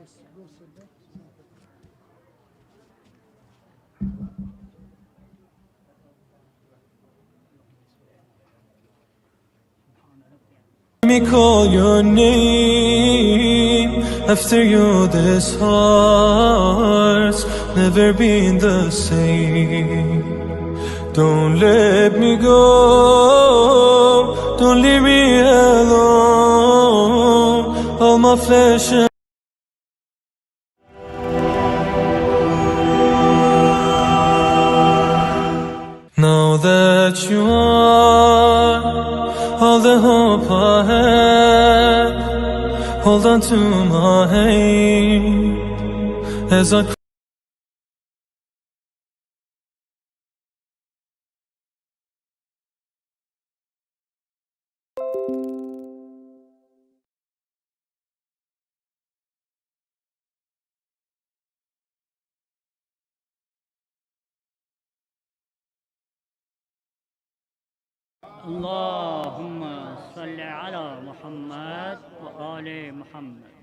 Let me call your name. After you, this heart's never been the same. Don't let me go. Don't leave me alone. All my flesh and now that you are all the hope I had, hold on to my hand as I اللهم صل على محمد وآل محمد.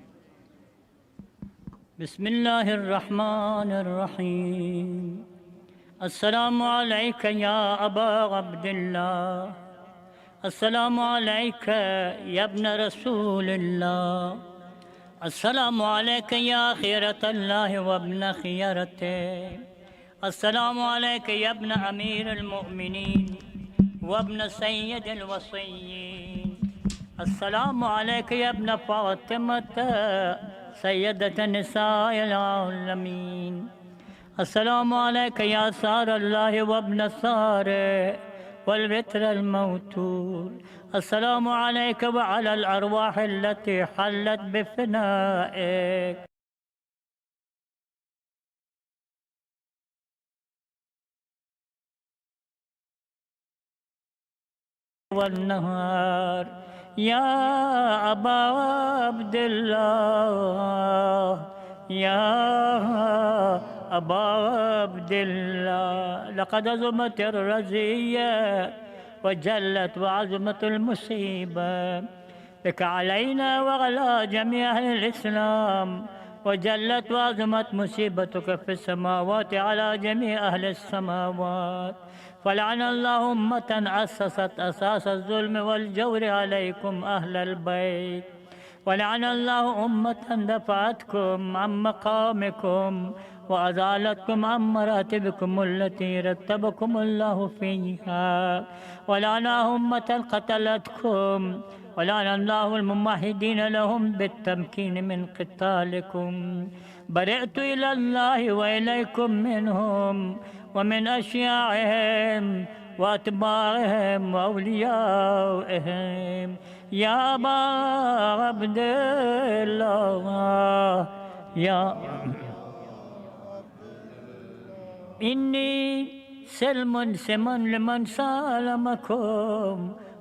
بسم الله الرحمن الرحيم. السلام عليك يا أبا عبد الله، السلام عليك يا ابن رسول الله، السلام عليك يا خيرة الله وابن خيرته، السلام عليك يا ابن أمير المؤمنين وابن سيد الوصيين، السلام عليك يا ابن فاطمة سيدة نساء العالمين، السلام عليك يا سار الله وابن ساره والبتر الموتور، السلام عليك وعلى الأرواح التي حلت بفنائك. والنهار يا أبا عبد الله، يا أبا عبد الله، لقد عظمت الرزية وجلت وعظمت المصيبة بك علينا وعلى جميع أهل الإسلام، وجلت وعظمت مصيبتك في السماوات على جميع أهل السماوات، فلعن الله أمة أسست أساس الظلم والجور عليكم أهل البيت، ولعن الله أمة دفعتكم عن مقامكم وأزالتكم عن مراتبكم التي رتبكم الله فيها، ولعن أمة قتلتكم، ولعن الله الممهدين لهم بالتمكين من قتالكم. برئت إلى الله وإليكم منهم ومن أشياعهم وأتباعهم وأوليائهم يا أبا عبد الله، يا إني سلم لمن سالمكم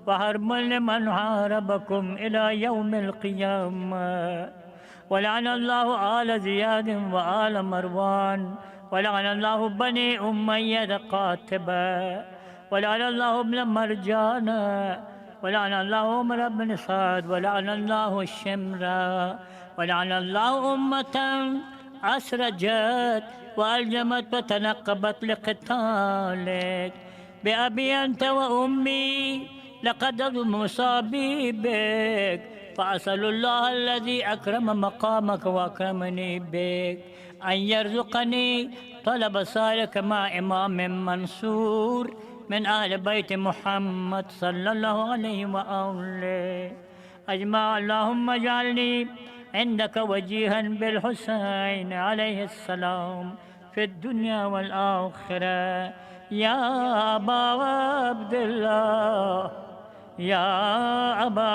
وحرب لمن حاربكم إلى يوم القيامة، ولعن الله آل زياد وآل مروان، ولعن الله بني أمية قاتبة، ولعن الله ابن مرجان، ولعن الله عمر بن سعد، ولعن الله الشمرة، ولعن الله أمة أسرجت وألجمت وتنقبت لقتالك. بأبي أنت وأمي لقد مصابي بك، فأسأل الله الذي أكرم مقامك وأكرمني بك أن يرزقني طلب صالح مع إمام منصور من أهل بيت محمد صلى الله عليه وآله أجمع. اللهم اجعلني عندك وجيها بالحسين عليه السلام في الدنيا والآخرة يا أبا عبد الله، يا أبا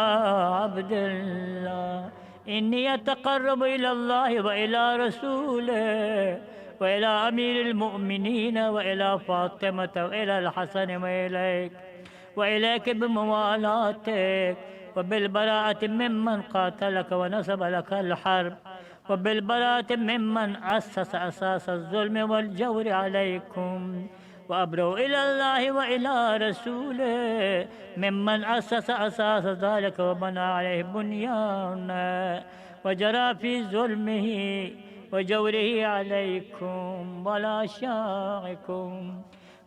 عبد الله. إني أتقرب إلى الله وإلى رسوله وإلى أمير المؤمنين وإلى فاطمة وإلى الحسن وإليك بموالاتك وبالبراءة ممن قاتلك ونصب لك الحرب، وبالبراءة ممن أسس أساس الظلم والجور عليكم، وأبرأ إلى الله وإلى رسوله ممن أسس أساس ذلك وبنى عليه بنيانا، وجرى في ظلمه وجوره عليكم ولا شاعكم.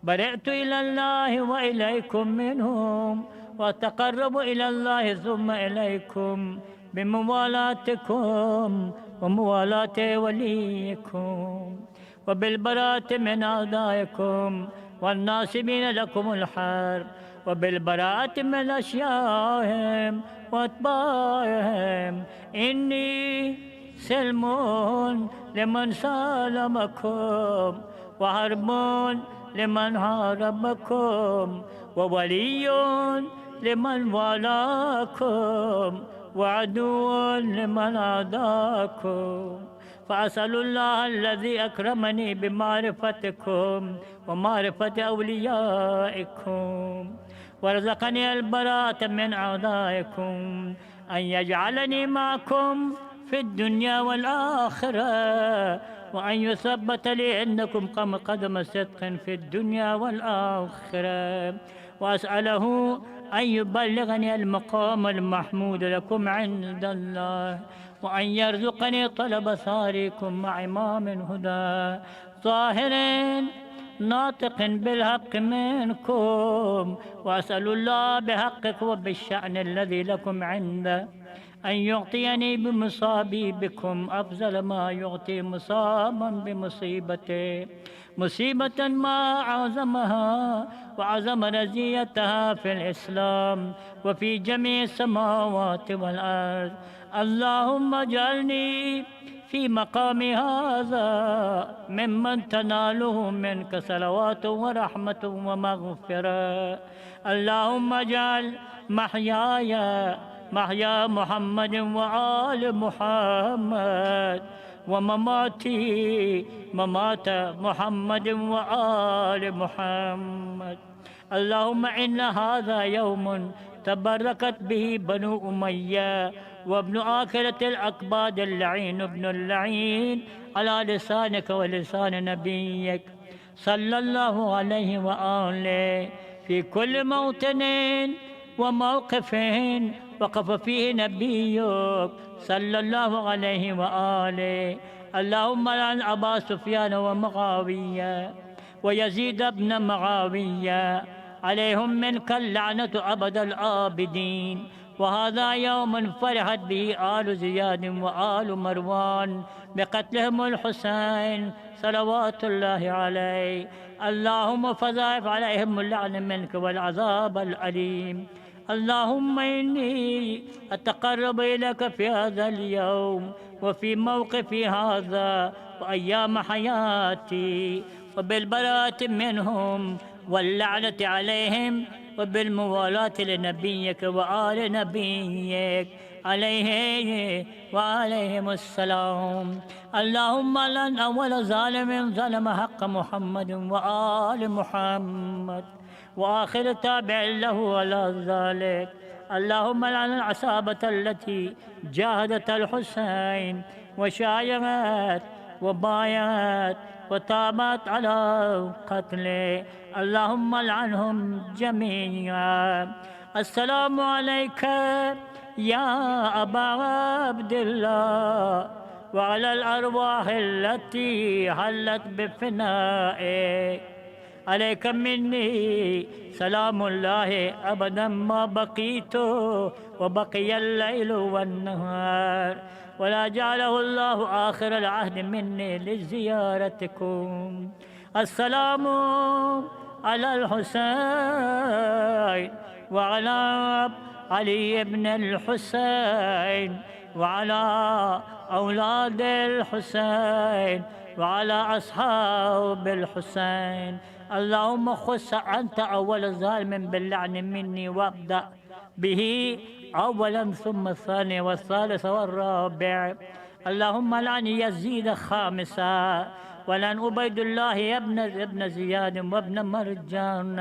برئت إلى الله وإليكم منهم، وتقرب إلى الله ثم إليكم بموالاتكم وموالاة وليكم، وبالبراءة من أعدائكم والناصبين لكم الحرب، وبالبراءة من أشيائهم وأتباعهم. إني سلم لمن سالمكم، وحرب لمن حاربكم، وولي لمن والاكم، وعدو لمن عاداكم. فأسأل الله الذي أكرمني بمعرفتكم ومعرفة أوليائكم، ورزقني البراءة من أعدائكم، أن يجعلني معكم في الدنيا والآخرة، وأن يثبت لي عندكم قدم صدق في الدنيا والآخرة، وأسأله أن يبلغني المقام المحمود لكم عند الله، وأن يرزقني طلب ثاريكم مع إمام هدى ظاهر ناطق بالحق منكم. وأسأل الله بحقك وبالشأن الذي لكم عنده أن يعطيني بمصابي بكم أفضل ما يعطي مصابا بمصيبته، مصيبة ما أعظمها وعظم رزيتها في الإسلام وفي جميع السماوات والأرض. اللهم اجعلني في مقامي هذا ممن تناله منك صلوات ورحمة ومغفرة. اللهم اجعل محياي محيا محمد وآل محمد، ومماتي ممات محمد وآل محمد. اللهم إن هذا يوم تبركت به بنو أمية وابن آكلة الأكباد اللعين ابن اللعين على لسانك ولسان نبيك صلى الله عليه وآله في كل موطن وموقف وقف فيه نبيك صلى الله عليه وآله. اللهم لعن أبا سفيان ومعاوية ويزيد بن معاوية، عليهم منك اللعنة أبد الآبدين. وهذا يوم فرحت به آل زياد وآل مروان بقتلهم الحسين صلوات الله عليه. اللهم فضاعف عليهم اللعن منك والعذاب الأليم. اللهم إني أتقرب إليك في هذا اليوم وفي موقفي هذا وأيام حياتي، وبالبراءة منهم واللعنة عليهم، وبالموالاة لنبيك وآل نبيك عليه وعليهم السلام. اللهم لن أول ظالم ظلم حق محمد وآل محمد، وآخر تابع له على ذلك. اللهم لعن العصابة التي جاهدت الحسين وشايعت وبايعت وتابت على قتله. اللهم لعنهم جميعا. السلام عليك يا أبا عبد الله وعلى الأرواح التي حلت بفنائك. عليك مني سلام الله أبدا ما بقيت وبقي الليل والنهار، ولا جعله الله آخر العهد مني لزيارتكم. السلام على الحسين وعلى علي بن الحسين وعلى أولاد الحسين وعلى أصحاب الحسين. اللهم خص أنت أول ظالم باللعن مني، وابدأ به أولا ثم الثاني والثالث والرابع. اللهم لعن يزيد خامسا، ولعن عبيد الله ابن زياد وابن مرجان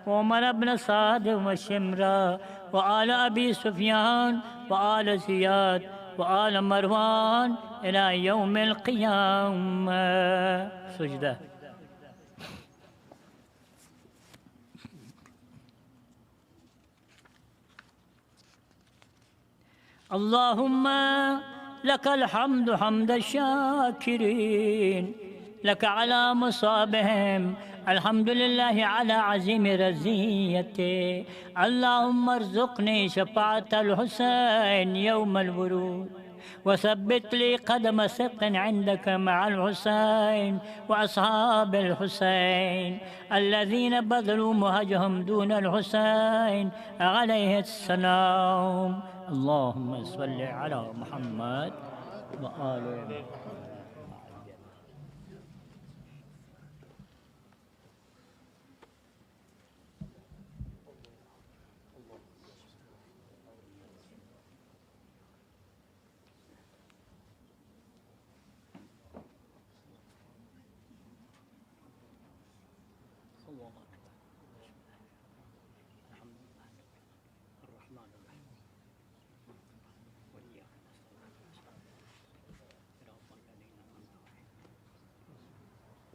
وعمر بن سعد وشمرة وآل أبي سفيان وآل زياد وآل مروان إلى يوم القيامة. سجدة. اللهم لك الحمد حمد الشاكرين، لك على مصابهم الحمد لله على عزيم رزيته. اللهم ارزقني شفاعة الحسين يوم الورود، وثبت لي قدم صدق عندك مع الحسين وأصحاب الحسين الذين بذلوا مهجهم دون الحسين عليه السلام. اللهم صل على محمد وآله.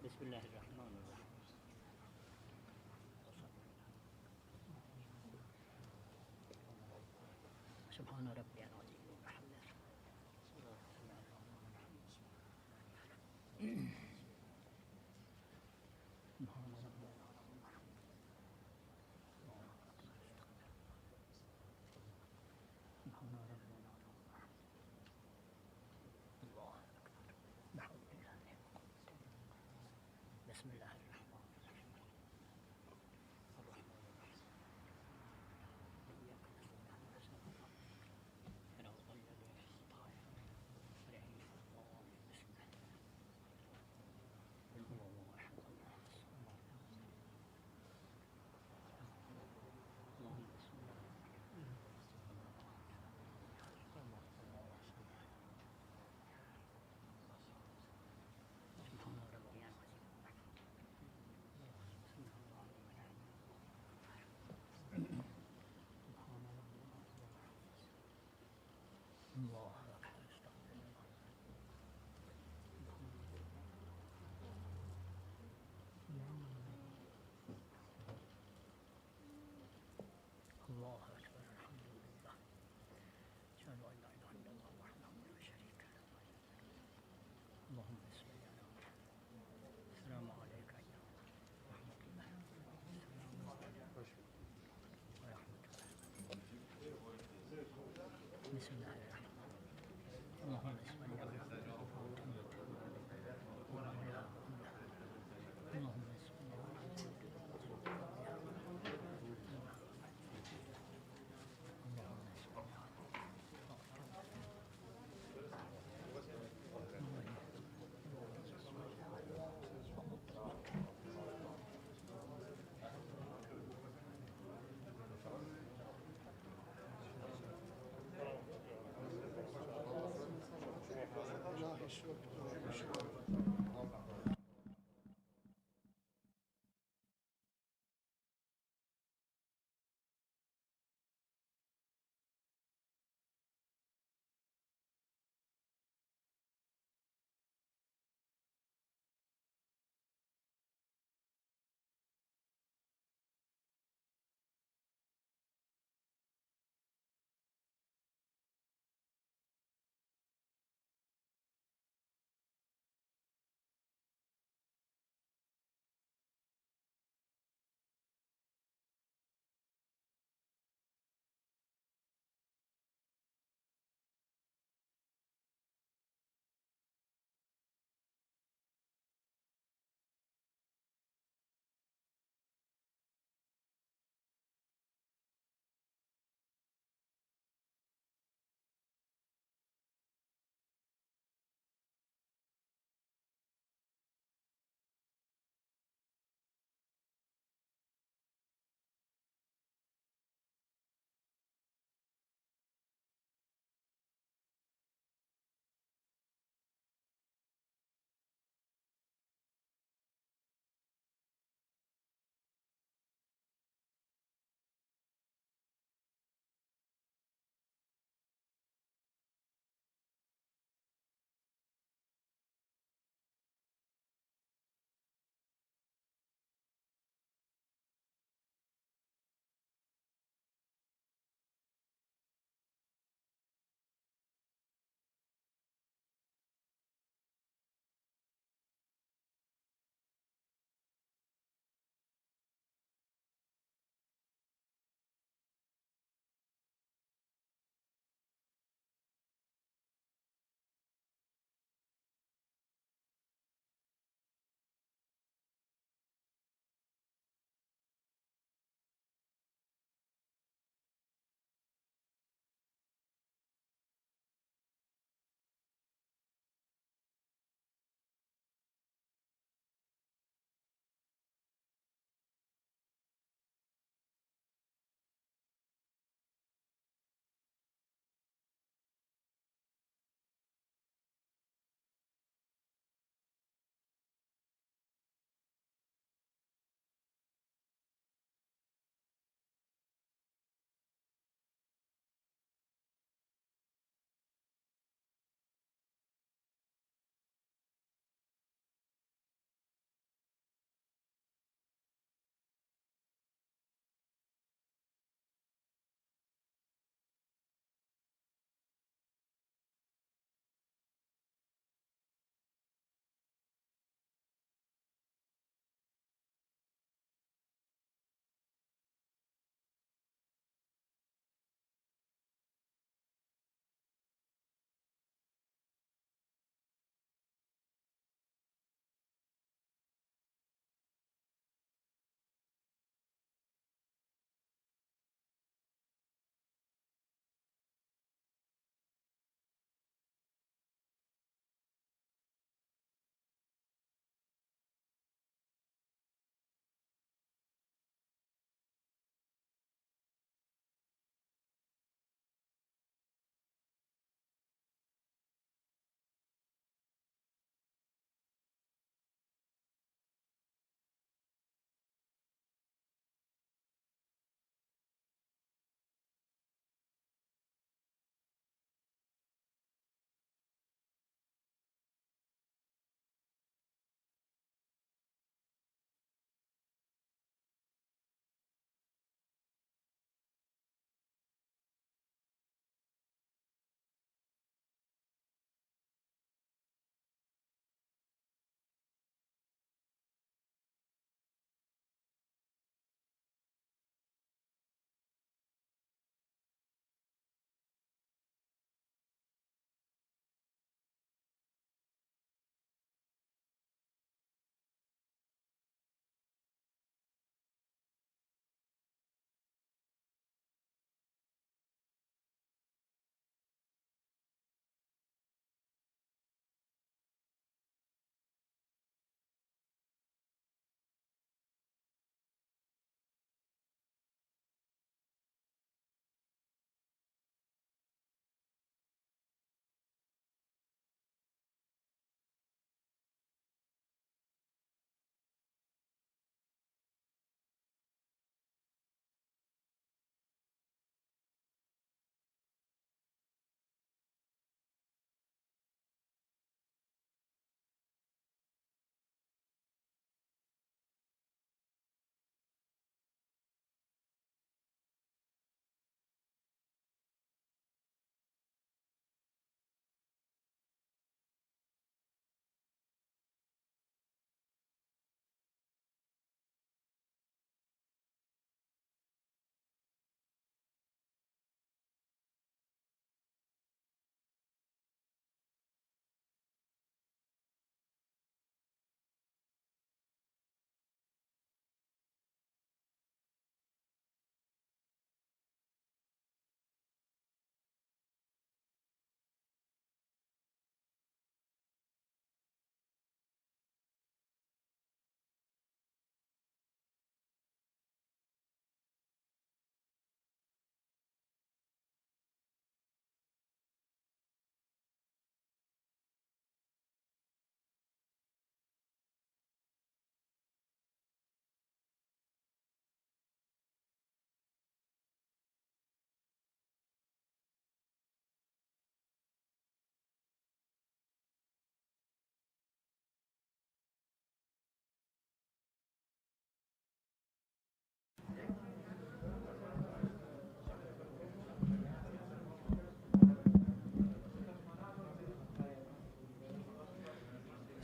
بسم الله الرحمن الرحيم. سبحان ربي العظيم وبحمده. بسم الله الرحمن الرحيم. الرحمن الرحيم. إياك نستعين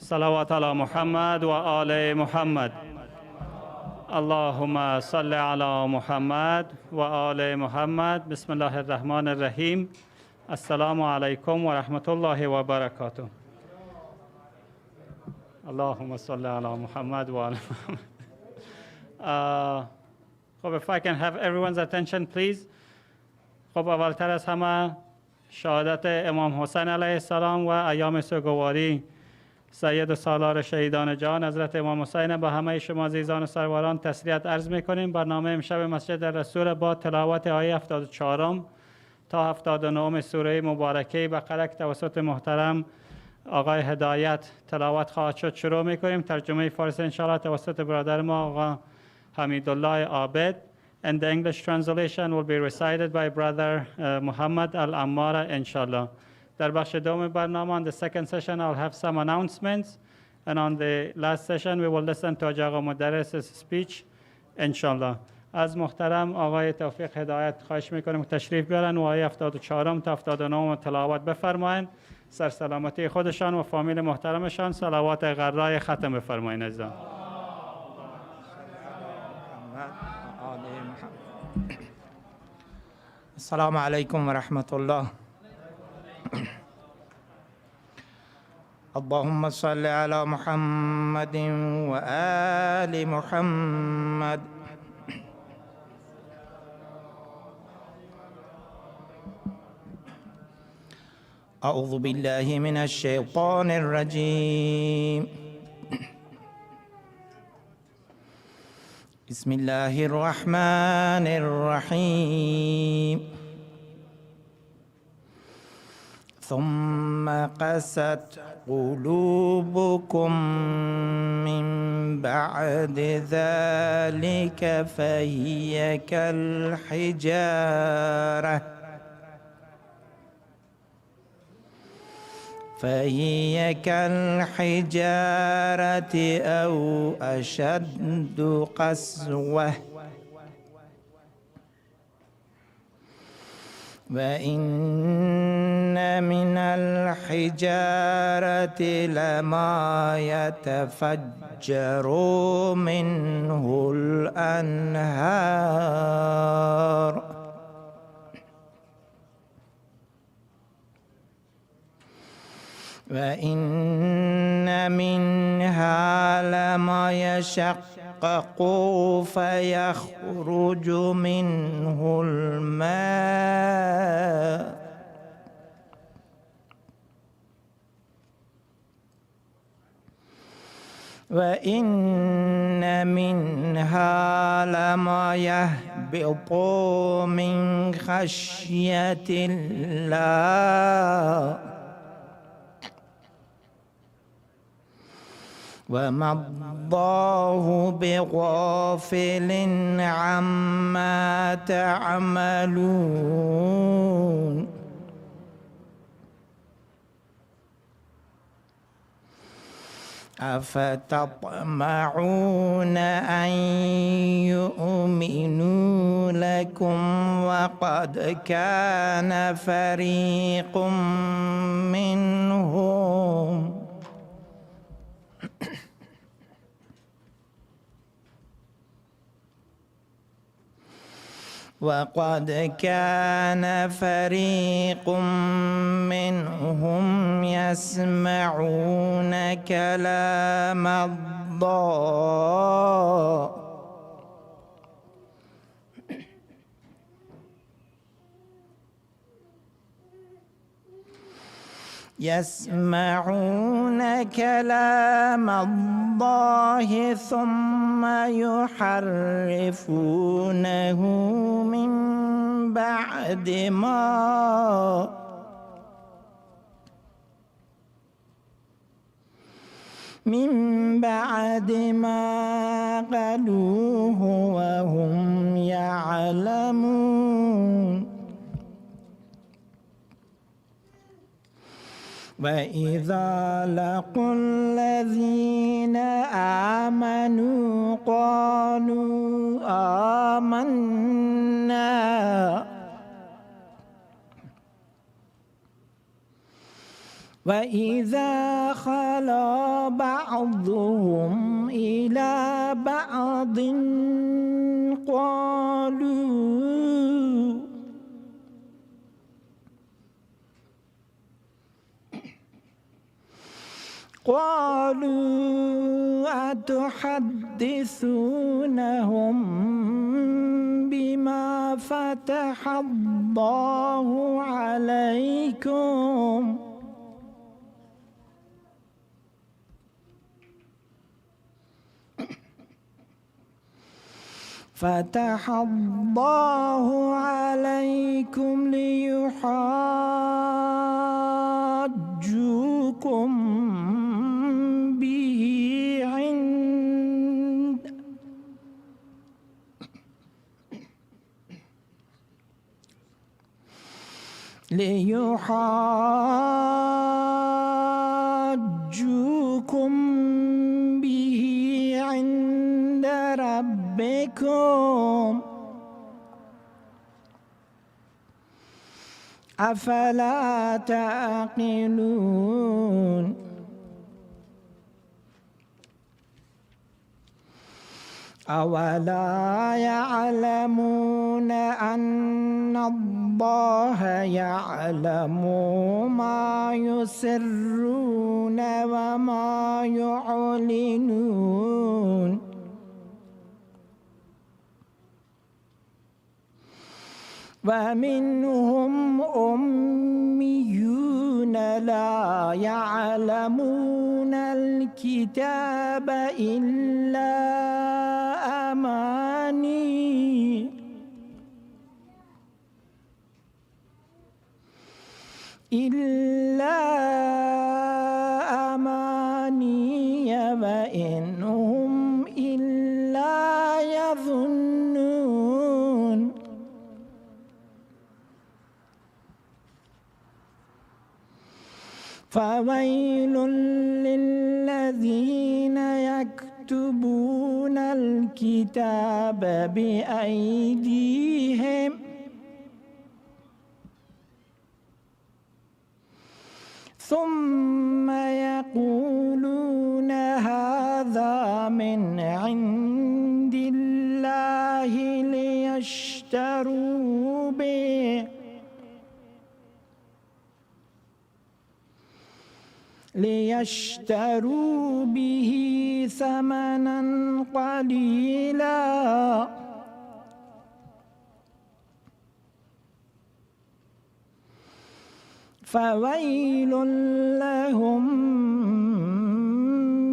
صلوات على محمد وآل محمد. اللهم صل على محمد وآل محمد. بسم الله الرحمن الرحیم. السلام علیکم و رحمت الله و برکاته. اللهم صل على محمد و آل محمد. خب if I can have everyone's attention please. خب اولتر از همه شهادت امام حسین علیه السلام و ایام سوگواری سید سالار شهیدان جان حضرت امام حسین با همه شما عزیزان و سرواران تسلیت عرض می‌کنیم. برنامه امشب مسجد رسول با تلاوت آیه 74 تا 79 سوره مبارکه بقره توسط محترم آقای هدایت تلاوت خواهد شد شروع می‌کنیم. ترجمه فارسی انشاءالله توسط برادر ما آقا حمیدالله عابد. And the English translation will be recited by brother Muhammad al-Ammara inshallah. در بخش دوم برنامه on the second session I'll have some announcements and on the last session we will listen to آقا مدرس's speech inshallah. از محترم آقای توفیق هدایت خواهش میکنیم تشریف بیارن و آیه 74 تا 79 تلاوت بفرمایید. سرسلامتی خودشان و فامیل محترمشان صلوات غرای ختم بفرمایید عزیزان. السلام عليكم ورحمة الله. اللهم صل على محمد وآل محمد. أعوذ بالله من الشيطان الرجيم. بسم الله الرحمن الرحيم. ثم قست قلوبكم من بعد ذلك فهي كالحجارة أو أشد قسوة. وإن من الحجارة لما يتفجر منه الأنهار وإن منها لما يشقق فيخرج منه الماء وإن منها لما يهبط من خشية الله وما الله بغافل عما تعملون. أفتطمعون أن يؤمنوا لكم وقد كان فريق منهم يسمعون كلام الله ثم يحرفونه من بعد ما قالوه وهم يعلمون. وإذا لقوا الذين آمنوا قالوا آمنا وإذا خلا بعضهم إلى بعض قالوا أتحدثونهم بما فتح الله عليكم فتح الله عليكم ليحاجوكم به عند ربكم أفلا تعقلون أولا يعلمون أن الله يعلم ما يسرون وما يعلنون ومنهم أميون لا يعلمون الكتاب إلا أماني وإن هم إلا يظنون فويل للذين يكتبون الكتاب بأيديهم ثم يقولون هذا من عند الله ليشتروا به ثمنا قليلا فويل لهم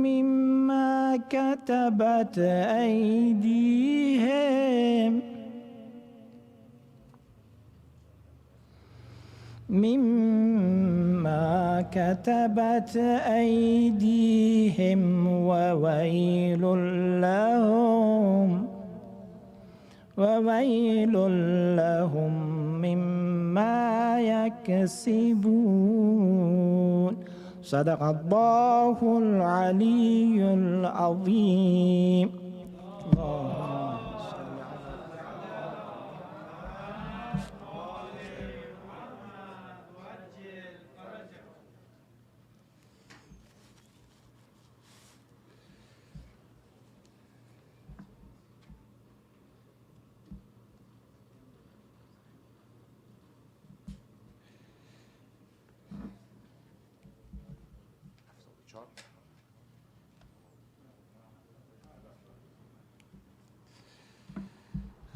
مما كتبت أيديهم وويل لهم مما يكسبون صدق الله العلي العظيم.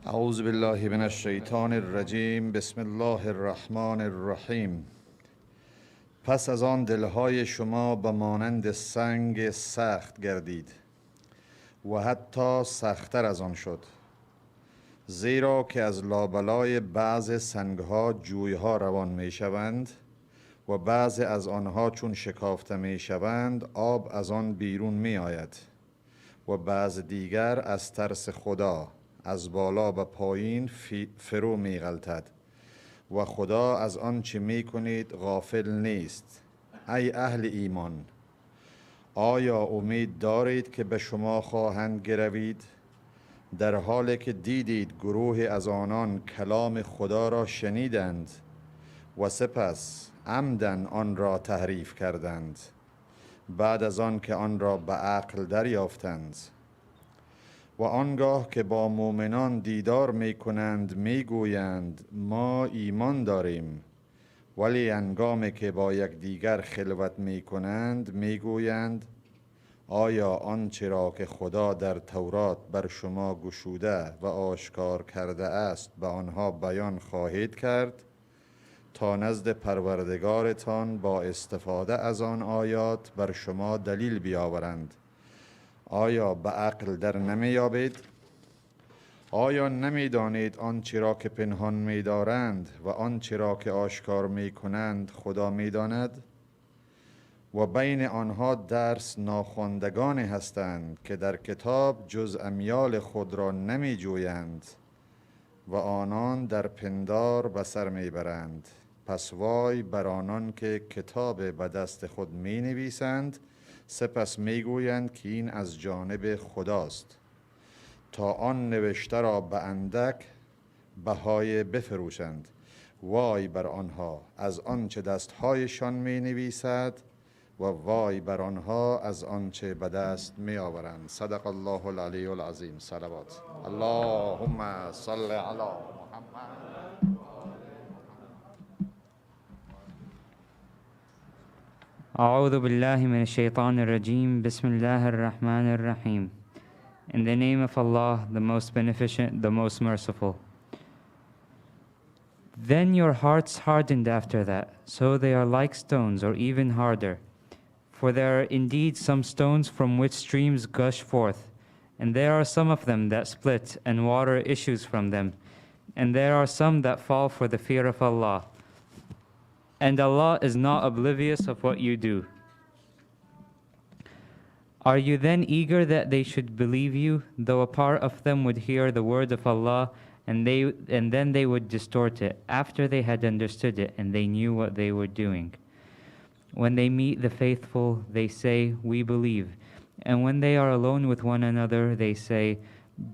اعوذ بالله من الشیطان الرجیم. بسم الله الرحمن الرحیم. پس از آن دلهای شما به مانند سنگ سخت گردید و حتی سخت‌تر از آن شد، زیرا که از لابلای بعض سنگها جویها روان می شوند و بعض از آنها چون شکافته می شوند آب از آن بیرون می آید و بعض دیگر از ترس خدا از بالا به پایین فرو می غلطد و خدا از آن چه می کنید غافل نیست. ای اهل ایمان، آیا امید دارید که به شما خواهند گروید، در حالی که دیدید گروه از آنان کلام خدا را شنیدند و سپس عمدن آن را تحریف کردند بعد از آن که آن را به عقل دریافتند و آنگاه که با مؤمنان دیدار می کنند می گویند ما ایمان داریم ولی هنگامی که با یکدیگر خلوت می کنند می گویند آیا آنچه را که خدا در تورات بر شما گشوده و آشکار کرده است به آنها بیان خواهید کرد تا نزد پروردگارتان با استفاده از آن آیات بر شما دلیل بیاورند آیا به عقل در نمیابید؟ آیا نمیدانید آنچه را که پنهان می‌دارند و آنچه را که آشکار می‌کنند خدا می‌داند؟ و بین آنها درس ناخواندگانی هستند که در کتاب جز امیال خود را نمی‌جویند و آنان در پندار به سر میبرند پس وای بر آنان که کتاب به دست خود می نویسند سپس می گویند که این از جانب خداست تا آن نوشته را به اندک بهای بفروشند وای بر آنها از آنچه دستهایشان می نویسد و وای بر آنها از آنچه به دست می آورند صدق الله العلی العظیم صلوات اللهم صل علی محمد أعوذ بالله من الشيطان الرجيم بسم الله الرحمن الرحيم. In the name of Allah, the most beneficent, the most merciful. Then your hearts hardened after that, so they are like stones or even harder. For there are indeed some stones from which streams gush forth, and there are some of them that split and water issues from them, and there are some that fall for the fear of Allah. And Allah is not oblivious of what you do. Are you then eager that they should believe you, though a part of them would hear the word of Allah, and then they would distort it, after they had understood it and they knew what they were doing? When they meet the faithful, they say, we believe. And when they are alone with one another, they say,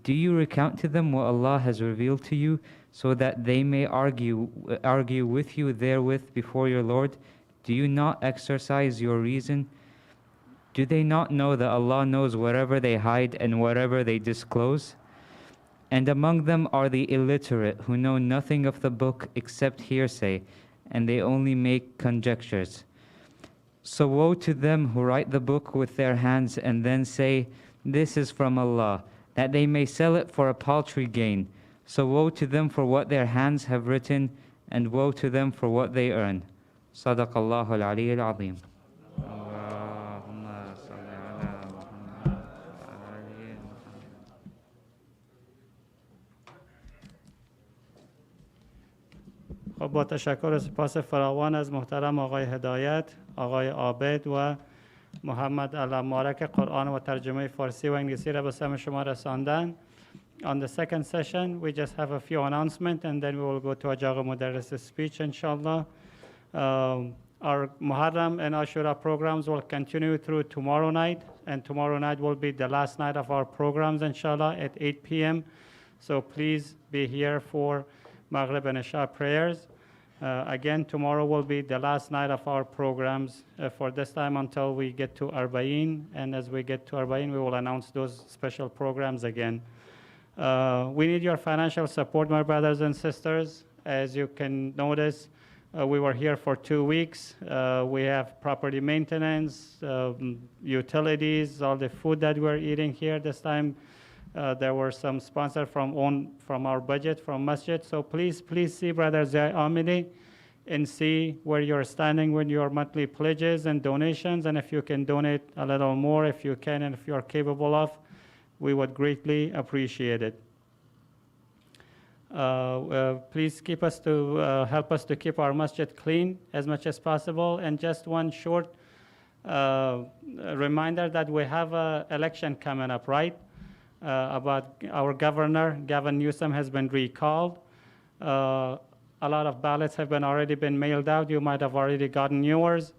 do you recount to them what Allah has revealed to you, so that they may argue with you therewith before your Lord? Do you not exercise your reason? Do they not know that Allah knows whatever they hide and whatever they disclose? And among them are the illiterate, who know nothing of the book except hearsay, and they only make conjectures. So woe to them who write the book with their hands and then say, this is from Allah, that they may sell it for a paltry gain. So woe to them for what their hands have written, and woe to them for what they earn. صدق الله العلي العظيم. اللهم صل على محمد وعلى آل محمد. خب با تشکر و سپاس فراوان از محترم آقای هدایت، آقای عابد و محمد علاماره که قرآن و ترجمه فارسی و انگلیسی را به سمع شما رساندن. On the second session, we just have a few announcements, and then we will go to Ajag Modarres' speech, inshallah. Our Muharram and Ashura programs will continue through tomorrow night, and tomorrow night will be the last night of our programs, inshallah, at 8 p.m. So please be here for Maghrib and Isha prayers. Again, tomorrow will be the last night of our programs for this time until we get to Arba'in, and as we get to Arba'in, we will announce those special programs again. We need your financial support, my brothers and sisters. As you can notice, we were here for 2 weeks. We have property maintenance, utilities, all the food that we're eating here this time. There were some sponsors from our budget, from Masjid. So please see Brother Zai Amini and see where you're standing with your monthly pledges and donations. And if you can donate a little more, if you can, and if you're capable of, we would greatly appreciate it. Please help us to keep our masjid clean as much as possible. And just one short reminder that we have an election coming up, right? About our governor, Gavin Newsom, has been recalled. A lot of ballots have already been mailed out. You might have already gotten yours.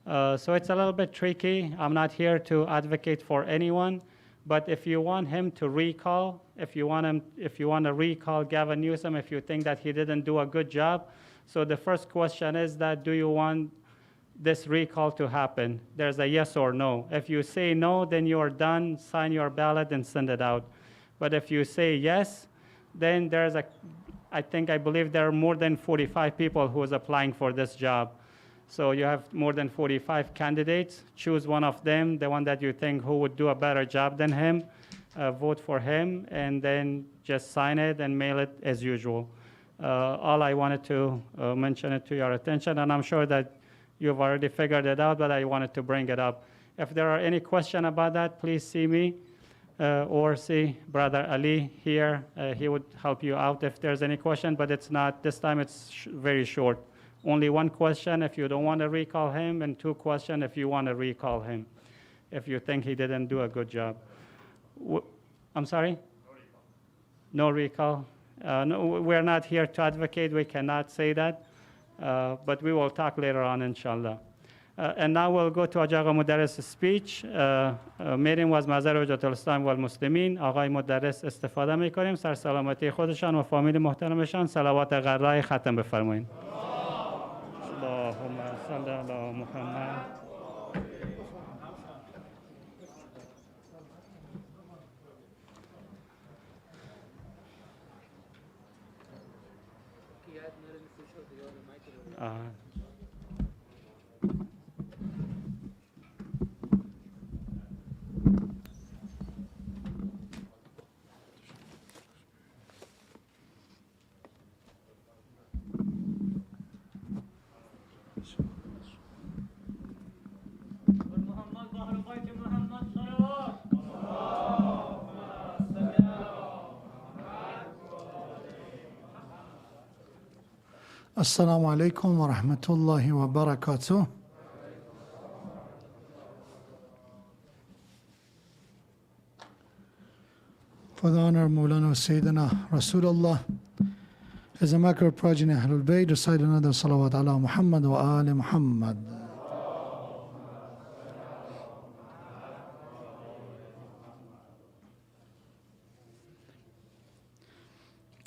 So it's a little bit tricky. I'm not here to advocate for anyone. But if you want him to recall, if you want to recall Gavin Newsom, if you think that he didn't do a good job, So the first question is that, do you want this recall to happen? There's a yes or no. If you say no, then you are done, sign your ballot and send it out. But if you say yes, then I believe there are more than 45 people who is applying for this job. So you have more than 45 candidates. Choose one of them, the one that you think who would do a better job than him, vote for him, and then just sign it and mail it as usual. All I wanted to mention it to your attention, and I'm sure that you've already figured it out, but I wanted to bring it up. If there are any question about that, please see me or see Brother Ali here. He would help you out if there's any question, but it's not, this time it's very short. Only one question if you don't want to recall him, and 2 questions if you want to recall him, if you think he didn't do a good job. I'm sorry? No recall. No, we're not here to advocate. We cannot say that. But we will talk later on, inshallah. And now we'll go to Haj Agha Modarres' speech. میریم و از محضر حجت الاسلام و المسلمین آقای مدرس استفاده میکنیم. سر سلامتی خودشان و فامیل محترمشان صلوات غرای ختم بفرمایید. اللهم صل علی محمد. Assalamu alaikum wa rahmatullahi wa barakatuh. For the honor of Mawlana Sayyidina Rasulullah, as a matter of progeny Ahlul Bayt, recite another salawat ala Muhammad wa ali Muhammad.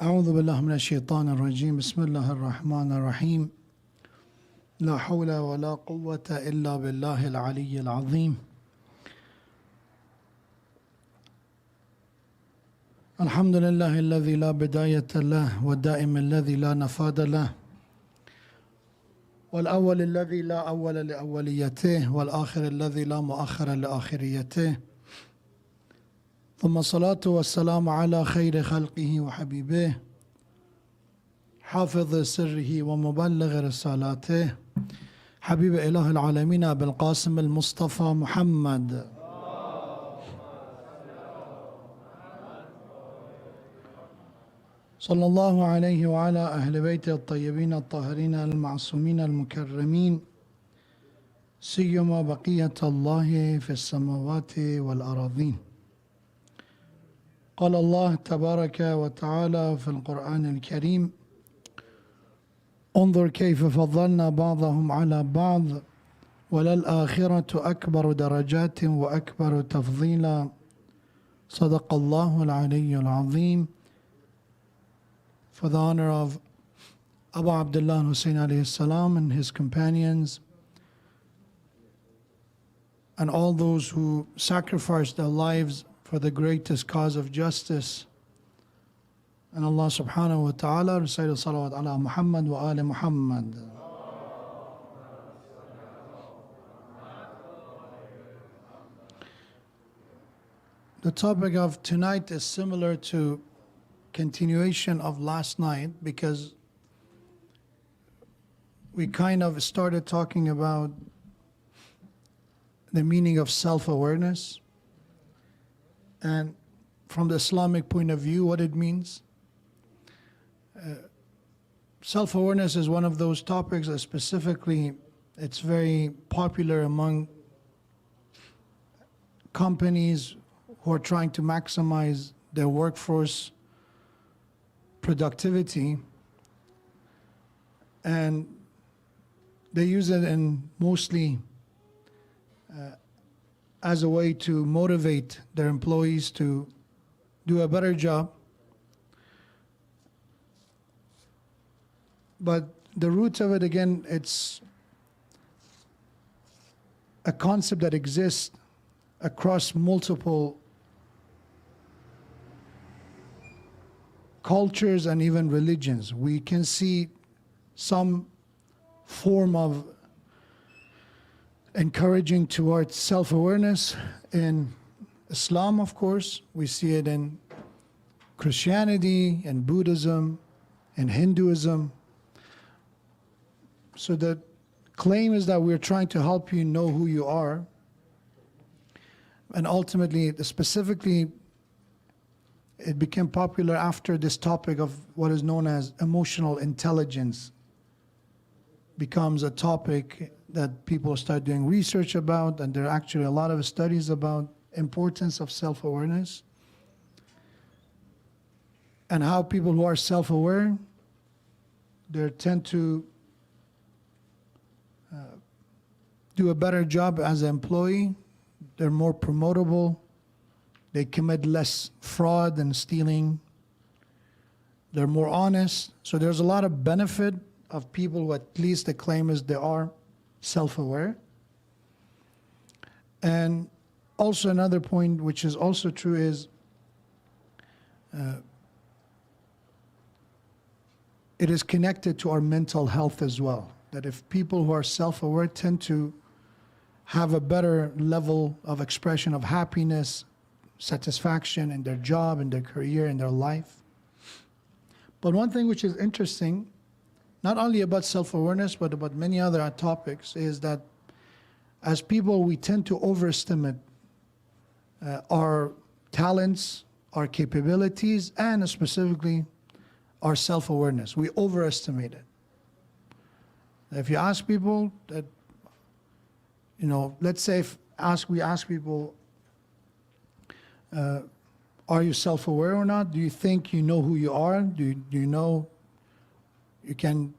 أعوذ بالله من الشيطان الرجيم بسم الله الرحمن الرحيم لا حول ولا قوة إلا بالله العلي العظيم الحمد لله الذي لا بداية له والدائم الذي لا نفاد له والأول الذي لا أول لأوليته والآخر الذي لا مؤخر لآخريته ثم الصلاة والسلام على خير خلقه وحبيبه حافظ سره ومبلغ رسالاته حبيب إله العالمين أبي القاسم المصطفى محمد صلى الله عليه وعلى أهل بيته الطيبين الطاهرين المعصومين المكرمين سيما بقية الله في السماوات والأراضين. قال الله تبارك وتعالى في القرآن الكريم انظر كيف فضلنا بعضهم على بعض وللآخرة أكبر درجات وأكبر تفضيلا صدق الله العلي العظيم. For the honor of Abu Abdullah Hussein alayhi salam and his companions and all those who sacrificed their lives for the greatest cause of justice. And Allah subhanahu wa ta'ala recite salawat ala Muhammad wa ali Muhammad. The topic of tonight is similar to continuation of last night because we kind of started talking about the meaning of self-awareness and from the Islamic point of view what it means. Self-awareness is one of those topics that specifically it's very popular among companies who are trying to maximize their workforce productivity, and they use it in mostly as a way to motivate their employees to do a better job. But the roots of it, again, it's a concept that exists across multiple cultures and even religions. We can see some form of encouraging towards self-awareness in Islam, of course. We see it in Christianity and Buddhism and Hinduism. So the claim is that we're trying to help you know who you are. And ultimately, specifically, it became popular after this topic of what is known as emotional intelligence becomes a topic that people start doing research about, and there are actually a lot of studies about importance of self-awareness and how people who are self-aware, they tend to do a better job as an employee. They're more promotable. They commit less fraud and stealing. They're more honest. So there's a lot of benefit of people who, at least the claim is they are self-aware. And also another point which is also true is it is connected to our mental health as well. That if people who are self-aware tend to have a better level of expression of happiness, satisfaction in their job, in their career, in their life. But one thing which is interesting, not only about self-awareness, but about many other topics, is that as people, we tend to overestimate our talents, our capabilities, and specifically our self-awareness. We overestimate it. If you ask people that, let's say we ask people, are you self-aware or not? Do you think you know who you are? Do you know you can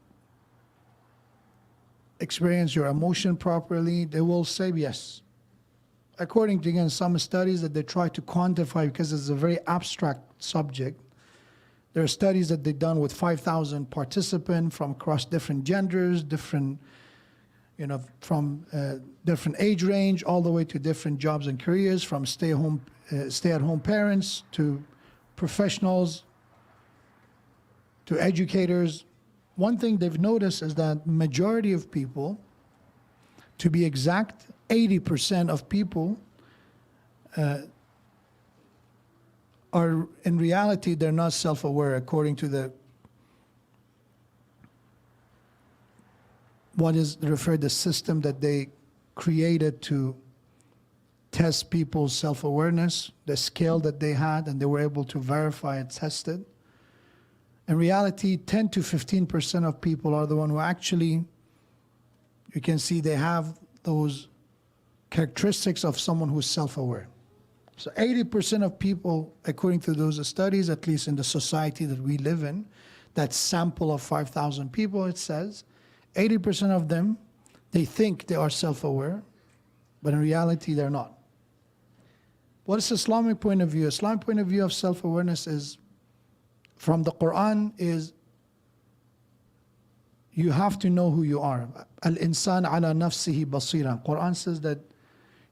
experience your emotion properly? They will say yes. According to, again, some studies that they try to quantify, because it's a very abstract subject. There are studies that they've done with 5,000 participants from across different genders, different, from different age range, all the way to different jobs and careers, from stay-at-home parents to professionals to educators. One thing they've noticed is that majority of people, to be exact, 80% of people are, in reality, they're not self-aware according to what is referred the system that they created to test people's self-awareness, the scale that they had, and they were able to verify and test it. In reality, 10 to 15% of people are the one who actually, you can see they have those characteristics of someone who's self-aware. So 80% of people, according to those studies, at least in the society that we live in, that sample of 5,000 people, it says, 80% of them, they think they are self-aware, but in reality, they're not. What is Islamic point of view? Islamic point of view of self-awareness is, from the Quran, is you have to know who you are. Al-insan ala nafsihi basira. Quran says that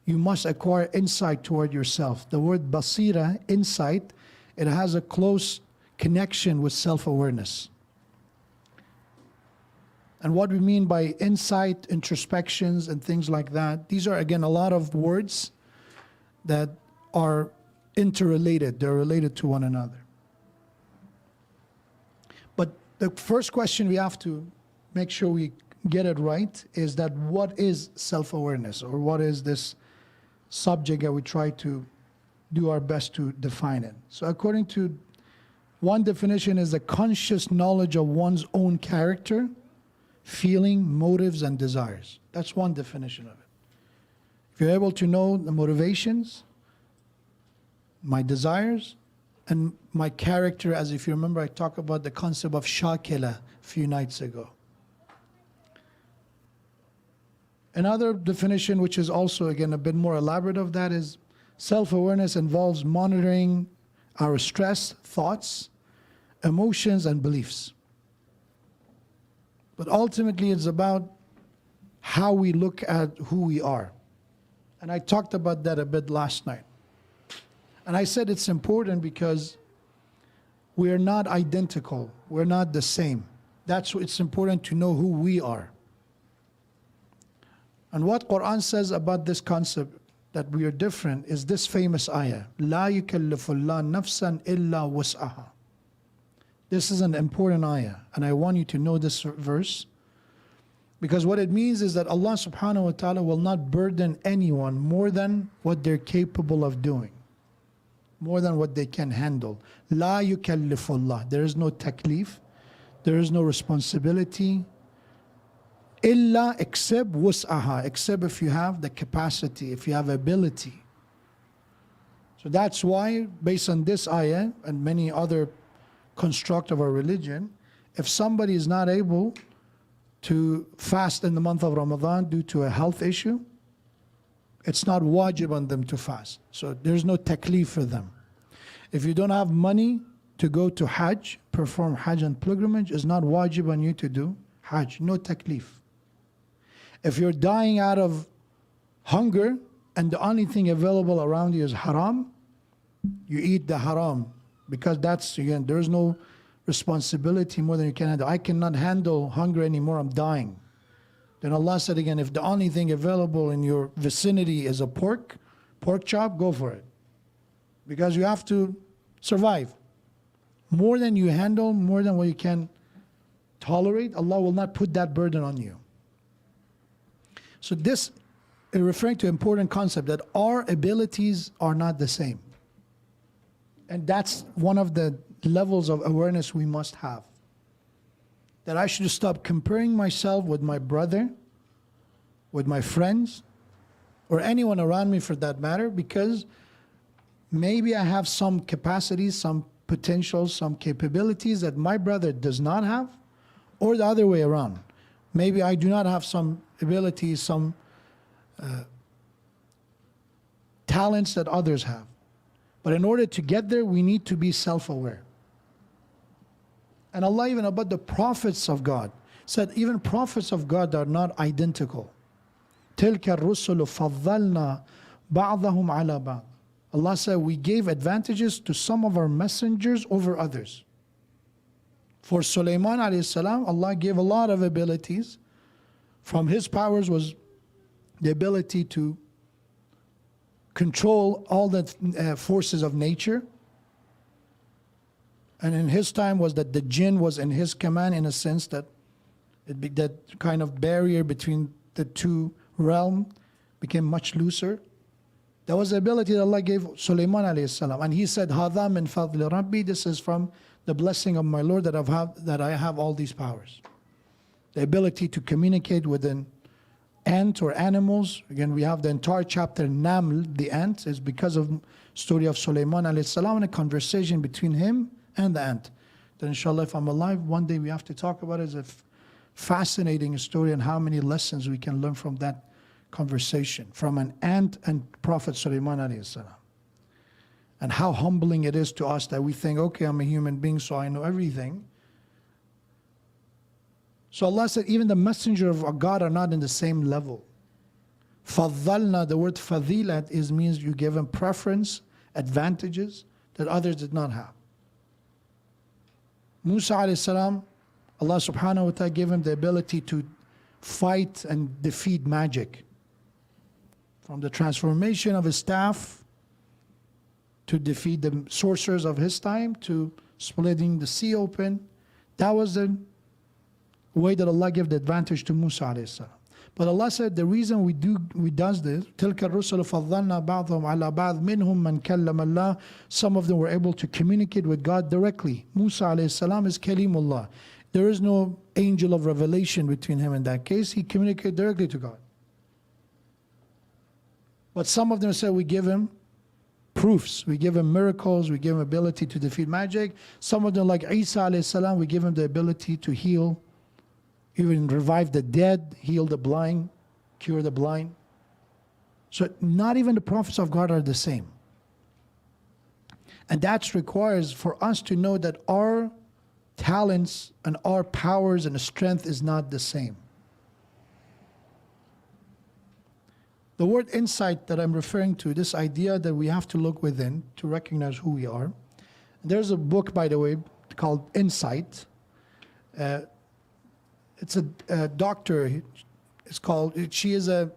you must acquire insight toward yourself. The word basira, insight, it has a close connection with self-awareness. And what we mean by insight, introspections, and things like that, these are, again, a lot of words that are interrelated. They're related to one another. But the first question we have to make sure we get it right is that what is self-awareness, or what is this subject that we try to do our best to define it? So according to one definition is the conscious knowledge of one's own character, feeling, motives, and desires. That's one definition of it. If you're able to know the motivations, my desires, and my character, as if you remember I talked about the concept of shakila a few nights ago. Another definition, which is also, again, a bit more elaborate of that, is self-awareness involves monitoring our stress, thoughts, emotions, and beliefs. But ultimately, it's about how we look at who we are. And I talked about that a bit last night. And I said it's important because we're not identical. We're not the same. That's why it's important to know who we are. And what Quran says about this concept that we are different is this famous ayah. لا يكلف الله نفسا إلا وسعها. This is an important ayah. And I want you to know this verse. Because what it means is that Allah subhanahu wa ta'ala will not burden anyone more than what they're capable of doing. More than what they can handle. La yukallifullah. There is no taklif. There is no responsibility. Illa except wus'aha. Except if you have the capacity, if you have ability. So that's why, based on this ayah and many other construct of our religion, if somebody is not able to fast in the month of Ramadan due to a health issue, it's not wajib on them to fast. So there's no taklif for them. If you don't have money to go to Hajj, perform Hajj and pilgrimage, it's not wajib on you to do Hajj. No taklif. If you're dying out of hunger and the only thing available around you is haram, you eat the haram. Because that's, again, there's no responsibility more than you can handle. I cannot handle hunger anymore, I'm dying. Then Allah said again, if the only thing available in your vicinity is a pork chop, go for it. Because you have to survive. More than you handle, more than what you can tolerate, Allah will not put that burden on you. So this is referring to an important concept that our abilities are not the same. And that's one of the levels of awareness we must have. That I should stop comparing myself with my brother, with my friends, or anyone around me for that matter, because maybe I have some capacities, some potential, some capabilities that my brother does not have, or the other way around. Maybe I do not have some abilities, some talents that others have. But in order to get there, we need to be self-aware. And Allah, even about the prophets of God, said even prophets of God are not identical. تِلْكَ الرُّسُلُ فَضَّلْنَا بَعْضَهُمْ عَلَى بَعْضٍ. Allah said we gave advantages to some of our messengers over others. For Sulaiman alayhi salam, Allah gave a lot of abilities. From his powers was the ability to control all the forces of nature. And in his time was that the jinn was in his command, in a sense that that kind of barrier between the two realms became much looser. That was the ability that Allah gave Sulaiman alayhi salam. And he said, "Hadha min fadli Rabbi," this is from the blessing of my Lord that I have all these powers. The ability to communicate with an ant or animals. Again, we have the entire chapter, Naml, the ant, is because of story of Sulaiman alayhi salam and a conversation between him and the ant. That inshallah, if I'm alive, one day we have to talk about it. It's a fascinating story and how many lessons we can learn from that conversation, from an ant and Prophet Sulaiman alayhi salam. And how humbling it is to us that we think, okay, I'm a human being, so I know everything. So Allah said, even the messenger of God are not in the same level. Faddalna, the word fadilat means you give them preference, advantages that others did not have. Musa alayhi salam, Allah subhanahu wa ta'ala gave him the ability to fight and defeat magic. From the transformation of his staff to defeat the sorcerers of his time to splitting the sea open. That was the way that Allah gave the advantage to Musa alayhi salam. But Allah said the reason we does this, تِلْكَ الرُّسُلُ فَضَّلْنَا بَعْضَهُمْ عَلَى بَعْضٍ مِنْهُمْ مَنْ كَلَّمَ اللَّهِ. Some of them were able to communicate with God directly. Musa alayhi salam is Kalimullah. There is no angel of revelation between him in that case. He communicated directly to God. But some of them said we give him proofs, we give him miracles, we give him ability to defeat magic. Some of them, like Isa alayhi salam, we give him the ability to heal, even revive the dead, heal the blind, cure the blind. So not even the prophets of God are the same. And that requires for us to know that our talents and our powers and strength is not the same. The word insight that I'm referring to, this idea that we have to look within to recognize who we are. There's a book, by the way, called Insight. It's a doctor. She is a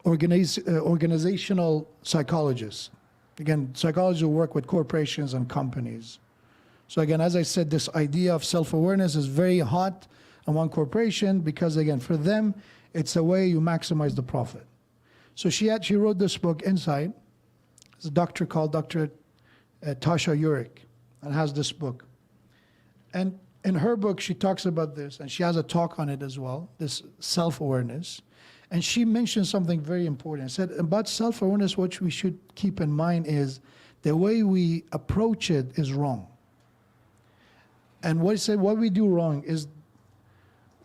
organizational psychologist. Again, psychologists who work with corporations and companies. So again, as I said, this idea of self-awareness is very hot among corporations because again, for them, it's a way you maximize the profit. So she wrote this book, Insight. It's a doctor called Dr. Tasha Eurich, and has this book. And in her book, she talks about this, and she has a talk on it as well, this self-awareness. And she mentioned something very important. She said about self-awareness, what we should keep in mind is the way we approach it is wrong. And what she said, what we do wrong is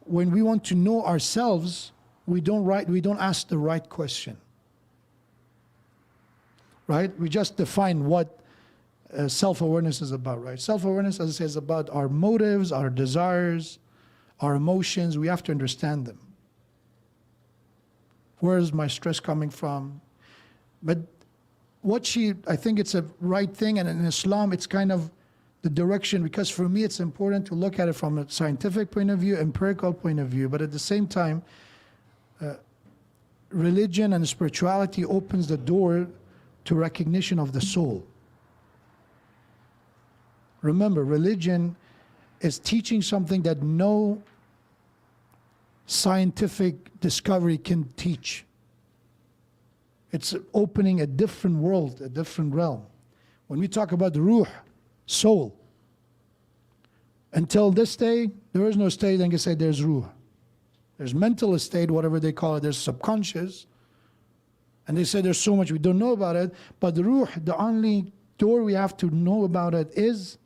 when we want to know ourselves, we don't ask the right question. Right? We just define what self-awareness is about, right? Self-awareness, as I say, is about our motives, our desires, our emotions. We have to understand them. Where is my stress coming from? But I think it's a right thing, and in Islam, it's kind of the direction, because for me, it's important to look at it from a scientific point of view, empirical point of view, but at the same time, religion and spirituality opens the door to recognition of the soul. Remember, religion is teaching something that no scientific discovery can teach. It's opening a different world, a different realm. When we talk about ruh, soul, until this day, there is no state that can say there's ruh. There's mental state, whatever they call it, there's subconscious. And they say there's so much we don't know about it, but the ruh, the only door we have to know about it is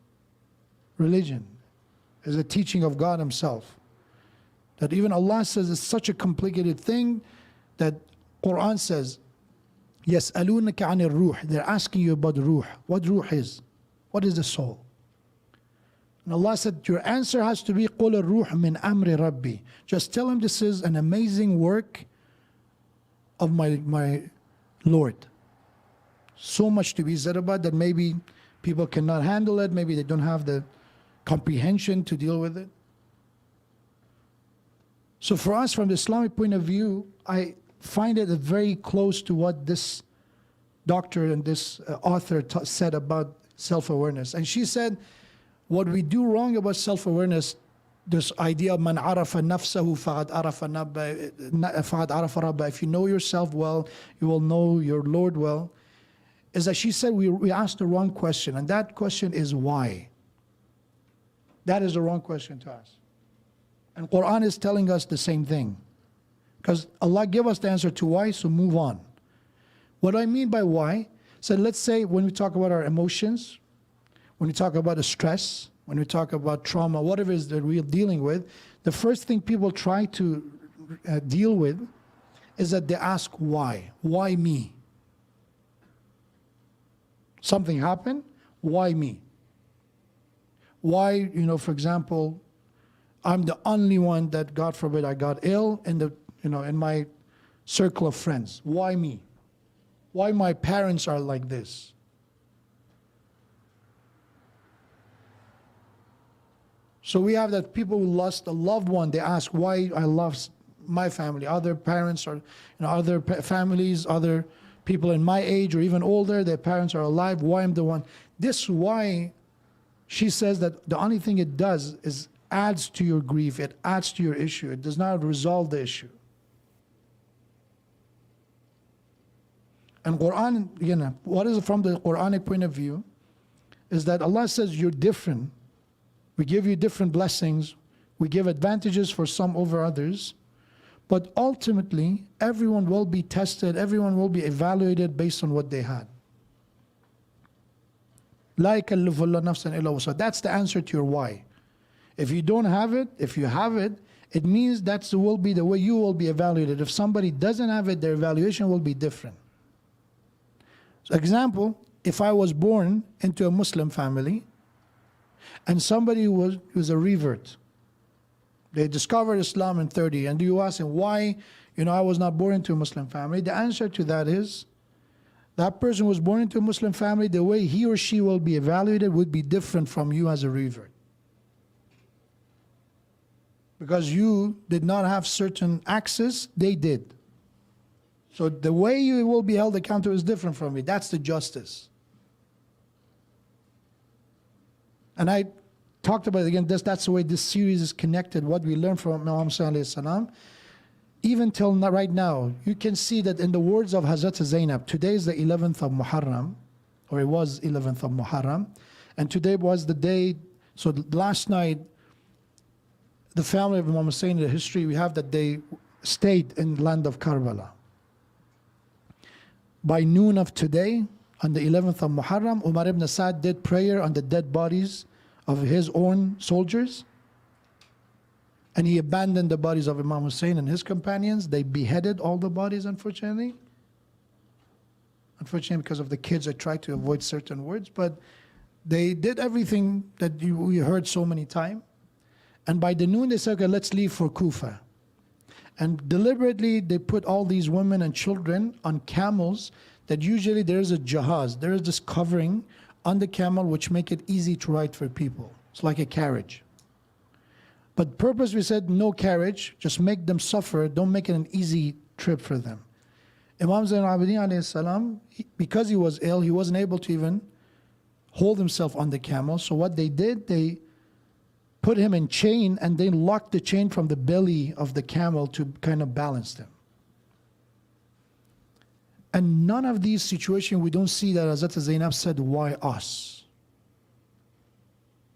religion, is a teaching of God Himself. That even Allah says it's such a complicated thing that Quran says, يَسْأَلُونَكَ عَنِ الرُّوحِ. They're asking you about the ruh. What ruh is? What is the soul? And Allah said, your answer has to be قُلِ الرُّوحِ مِنْ أَمْرِ رَبِّي. Just tell him this is an amazing work of my Lord. So much to be said about that maybe people cannot handle it, maybe they don't have the comprehension to deal with it. So for us, from the Islamic point of view, I find it very close to what this doctor and this author said about self-awareness. And she said, what we do wrong about self-awareness, this idea of man arafa nafsahu faqad arafa rabba, if you know yourself well, you will know your Lord well, is that she said we asked the wrong question, and that question is why. That is the wrong question to ask. And Quran is telling us the same thing. Because Allah gave us the answer to why, so move on. What I mean by why, so let's say when we talk about our emotions, when we talk about the stress, when we talk about trauma, whatever it is that we're dealing with, the first thing people try to deal with is that they ask why. Why me? Something happened, why me? Why, for example, I'm the only one that, God forbid, I got ill in my circle of friends. Why me? Why my parents are like this? So we have that people who lost a loved one, they ask why I lost my family. Other parents or other families, other people in my age or even older, their parents are alive. Why I'm the one? This why, she says that the only thing it does is adds to your grief. It adds to your issue. It does not resolve the issue. And Quran, what is from the Quranic point of view, is that Allah says you're different. We give you different blessings. We give advantages for some over others. But ultimately, everyone will be tested. Everyone will be evaluated based on what they had. La yukallifu Allahu nafsan illa wus'aha. That's the answer to your why. If you don't have it, if you have it, it means that will be the way you will be evaluated. If somebody doesn't have it, their evaluation will be different. So example, if I was born into a Muslim family, And somebody who was a revert. They discovered Islam in 30, and you ask him why, I was not born into a Muslim family. The answer to that is, that person was born into a Muslim family, the way he or she will be evaluated would be different from you as a revert. Because you did not have certain access, they did. So the way you will be held accountable is different from me. That's the justice. And I talked about it again, that's the way this series is connected, what we learned from Muhammad sallallahu. Even till right now, you can see that in the words of Hazrat Zainab, today is the 11th of Muharram, or it was 11th of Muharram, and today was the day, so last night, the family of Imam Hussein, in the history, we have that they stayed in the land of Karbala. By noon of today, on the 11th of Muharram, Umar ibn Sa'd did prayer on the dead bodies of his own soldiers, and he abandoned the bodies of Imam Hussein and his companions. They beheaded all the bodies, unfortunately. Unfortunately, because of the kids, I tried to avoid certain words, but they did everything that we heard so many times. And by the noon, they said, okay, let's leave for Kufa. And deliberately, they put all these women and children on camels that usually there is a jahaz, there is this covering on the camel which make it easy to ride for people. It's like a carriage. But purpose, we said, no carriage, just make them suffer, don't make it an easy trip for them. Imam Zain al-Abidin alayhi salam, because he was ill, he wasn't able to even hold himself on the camel. So what they did, they put him in chain and they locked the chain from the belly of the camel to kind of balance them. And none of these situations, we don't see that Hazrat Zainab said, why us?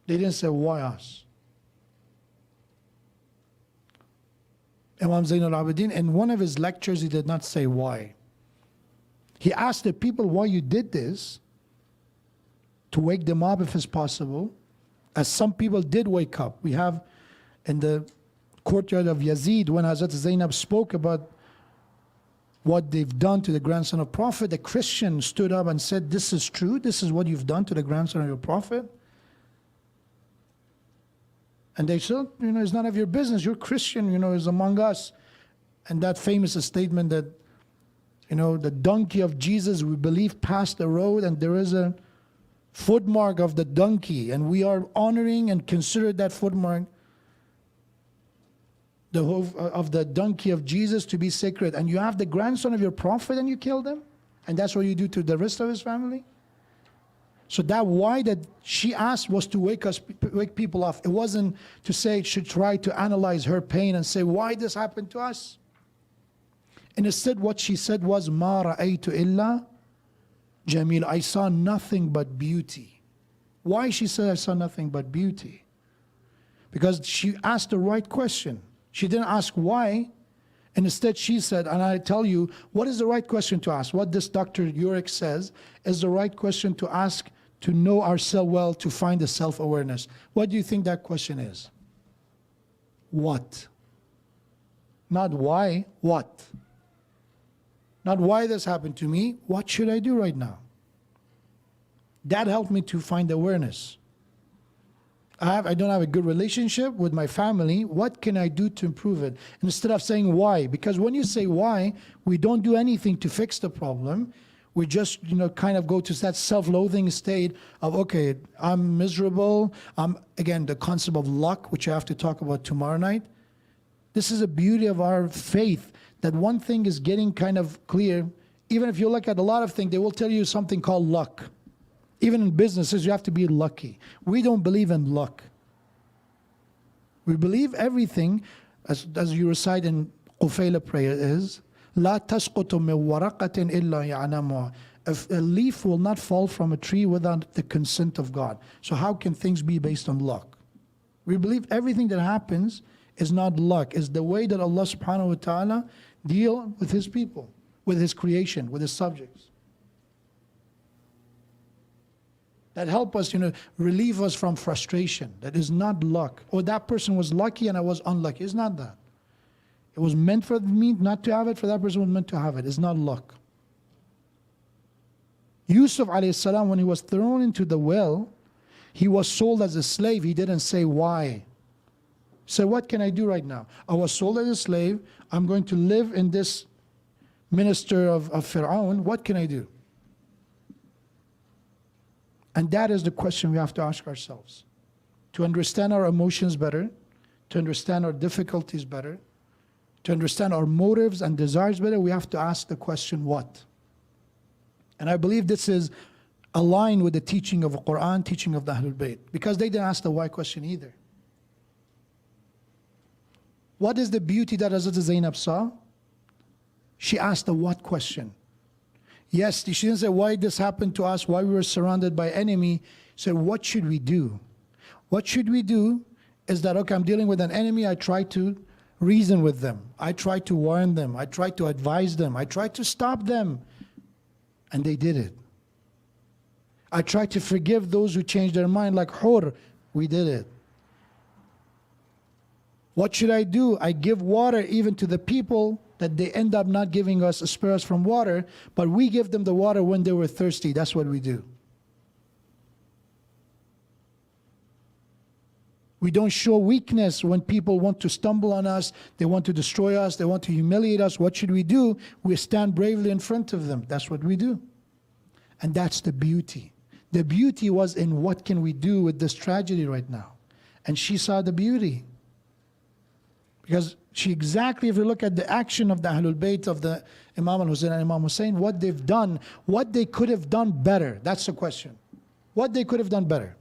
They didn't say, why us? Imam Zain al-Abidin, in one of his lectures, he did not say why. He asked the people why you did this, to wake them up if it's possible, as some people did wake up. We have in the courtyard of Yazid, when Hazrat Zainab spoke about what they've done to the grandson of Prophet, the Christian stood up and said, this is true, this is what you've done to the grandson of your Prophet. And they said, it's none of your business, you're Christian, is among us. And that famous statement that, the donkey of Jesus, we believe, passed the road and there is a footmark of the donkey, and we are honoring and consider that footmark of the donkey of Jesus to be sacred. And you have the grandson of your Prophet and you kill them? And that's what you do to the rest of his family? So that why that she asked was to wake people up. It wasn't to say she tried to analyze her pain and say, why this happened to us? And instead what she said was, Ma ra'aytu illa Jamil, I saw nothing but beauty. Why she said I saw nothing but beauty? Because she asked the right question. She didn't ask why, and instead she said, and I tell you, what is the right question to ask? What this Dr. Urich says is the right question to ask to know ourselves well, to find the self-awareness. What do you think that question is? What? Not why, what? Not why this happened to me, what should I do right now? That helped me to find awareness. I don't have a good relationship with my family. What can I do to improve it? Instead of saying why, because when you say why, we don't do anything to fix the problem. We just, kind of go to that self-loathing state of, okay, I'm miserable. Again, the concept of luck, which I have to talk about tomorrow night. This is the beauty of our faith, that one thing is getting kind of clear. Even if you look at a lot of things, they will tell you something called luck. Even in businesses, you have to be lucky. We don't believe in luck. We believe everything, as you recite in Qufayla prayer is, لا تسقط من ورقة إلا يعلمها. A leaf will not fall from a tree without the consent of God. So how can things be based on luck? We believe everything that happens is not luck, is the way that Allah subhanahu wa ta'ala deal with His people, with His creation, with His subjects. That help us, relieve us from frustration. That is not luck. Or that person was lucky and I was unlucky. It's not that. It was meant for me not to have it, for that person was meant to have it. It's not luck. Yusuf alayhi salam, when he was thrown into the well, He was sold as a slave. He didn't say why. So what can I do right now? I was sold as a slave. I'm going to live in this minister of Fir'aun. What can I do? And that is the question we have to ask ourselves. To understand our emotions better, to understand our difficulties better, to understand our motives and desires better, we have to ask the question, what? And I believe this is aligned with the teaching of the Quran, teaching of the Ahlul Bayt, because they didn't ask the why question either. What is the beauty that Hazrat Zainab saw? She asked the what question. Yes, she didn't say why this happened to us, why we were surrounded by enemy. She said, what should we do? What should we do is that, okay, I'm dealing with an enemy, I try to reason with them. I try to warn them. I try to advise them. I try to stop them. And they did it. I try to forgive those who changed their mind, like Hur. We did it. What should I do? I give water even to the people that they end up not giving us, spare us from water, but we give them the water when they were thirsty. That's what we do. We don't show weakness when people want to stumble on us, they want to destroy us, they want to humiliate us. What should we do? We stand bravely in front of them. That's what we do. And that's the beauty. The beauty was in what can we do with this tragedy right now. And she saw the beauty. Because she exactly, if you look at the action of the Ahlul Bayt, of the Imam al-Hussein and Imam Hussein, what they've done, what they could have done better. That's the question. What they could have done better.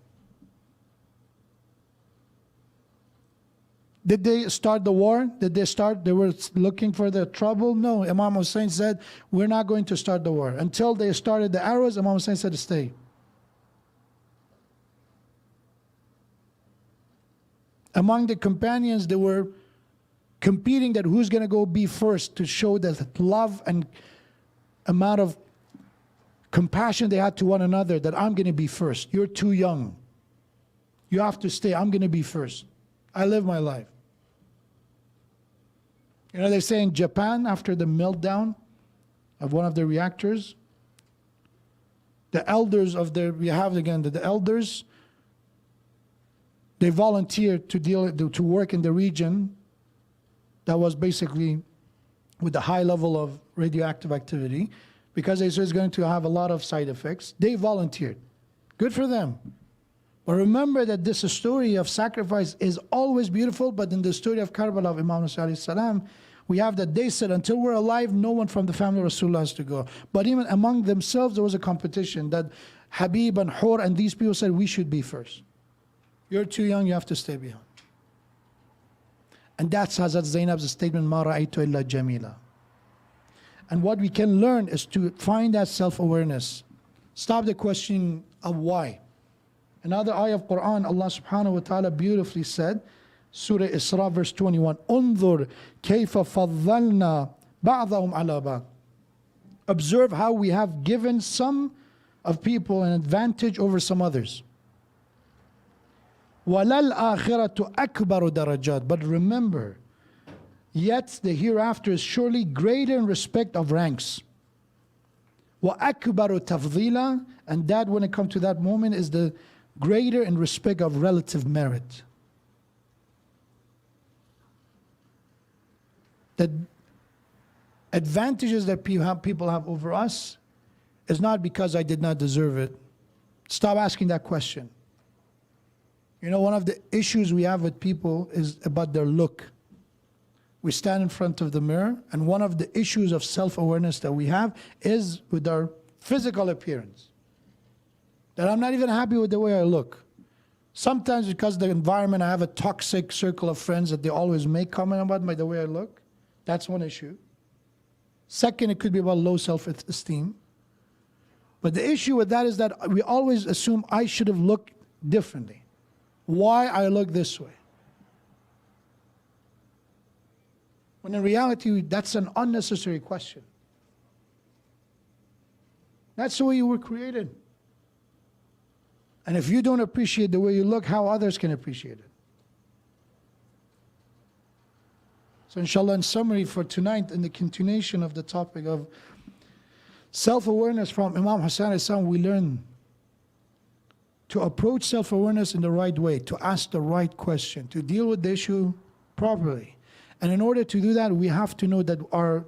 Did they start the war? They were looking for the trouble? No. Imam Hussein said, we're not going to start the war. Until they started the arrows, Imam Hussein said, stay. Among the companions, they were competing that who's going to go be first, to show that love and amount of compassion they had to one another, that I'm going to be first. You're too young. You have to stay. I'm going to be first. I live my life. You know, they say in Japan, after the meltdown of one of the reactors, the elders of the elders, they volunteered to work in the region that was basically with a high level of radioactive activity, because they said it's going to have a lot of side effects. They volunteered. Good for them. But remember that this story of sacrifice is always beautiful, but in the story of Karbala of Imam Hussein alayhi salam, we have that they said, until we're alive, no one from the family of Rasulullah has to go. But even among themselves, there was a competition that Habib and Hur and these people said, we should be first. You're too young, you have to stay behind. And that's Hazrat Zainab's statement, Ma ra'aytu illa jamila. And what we can learn is to find that self-awareness. Stop the questioning of why. Another ayah of Quran, Allah subhanahu wa ta'ala beautifully said, Surah Isra verse 21, Unzur kayfa faddalna ba'dahum ala ba'd. Observe how we have given some of people an advantage over some others. وَلَلْ آخِرَةُ أَكْبَرُ darajat. But remember, yet the hereafter is surely greater in respect of ranks. وَأَكْبَرُ تَفْضِيلًا. And that, when it comes to that moment, is the greater in respect of relative merit. The advantages that people have over us is not because I did not deserve it. Stop asking that question. You know, one of the issues we have with people is about their look. We stand in front of the mirror, and one of the issues of self-awareness that we have is with our physical appearance. That I'm not even happy with the way I look. Sometimes because of the environment, I have a toxic circle of friends that they always make comment about the way I look. That's one issue. Second, it could be about low self-esteem. But the issue with that is that we always assume I should have looked differently. Why I look this way? When in reality, that's an unnecessary question. That's the way you were created. And if you don't appreciate the way you look, how others can appreciate it? So inshallah, in summary for tonight, in the continuation of the topic of self-awareness from Imam Hussein alayhi salam, we learn to approach self-awareness in the right way, to ask the right question, to deal with the issue properly. And in order to do that, we have to know that our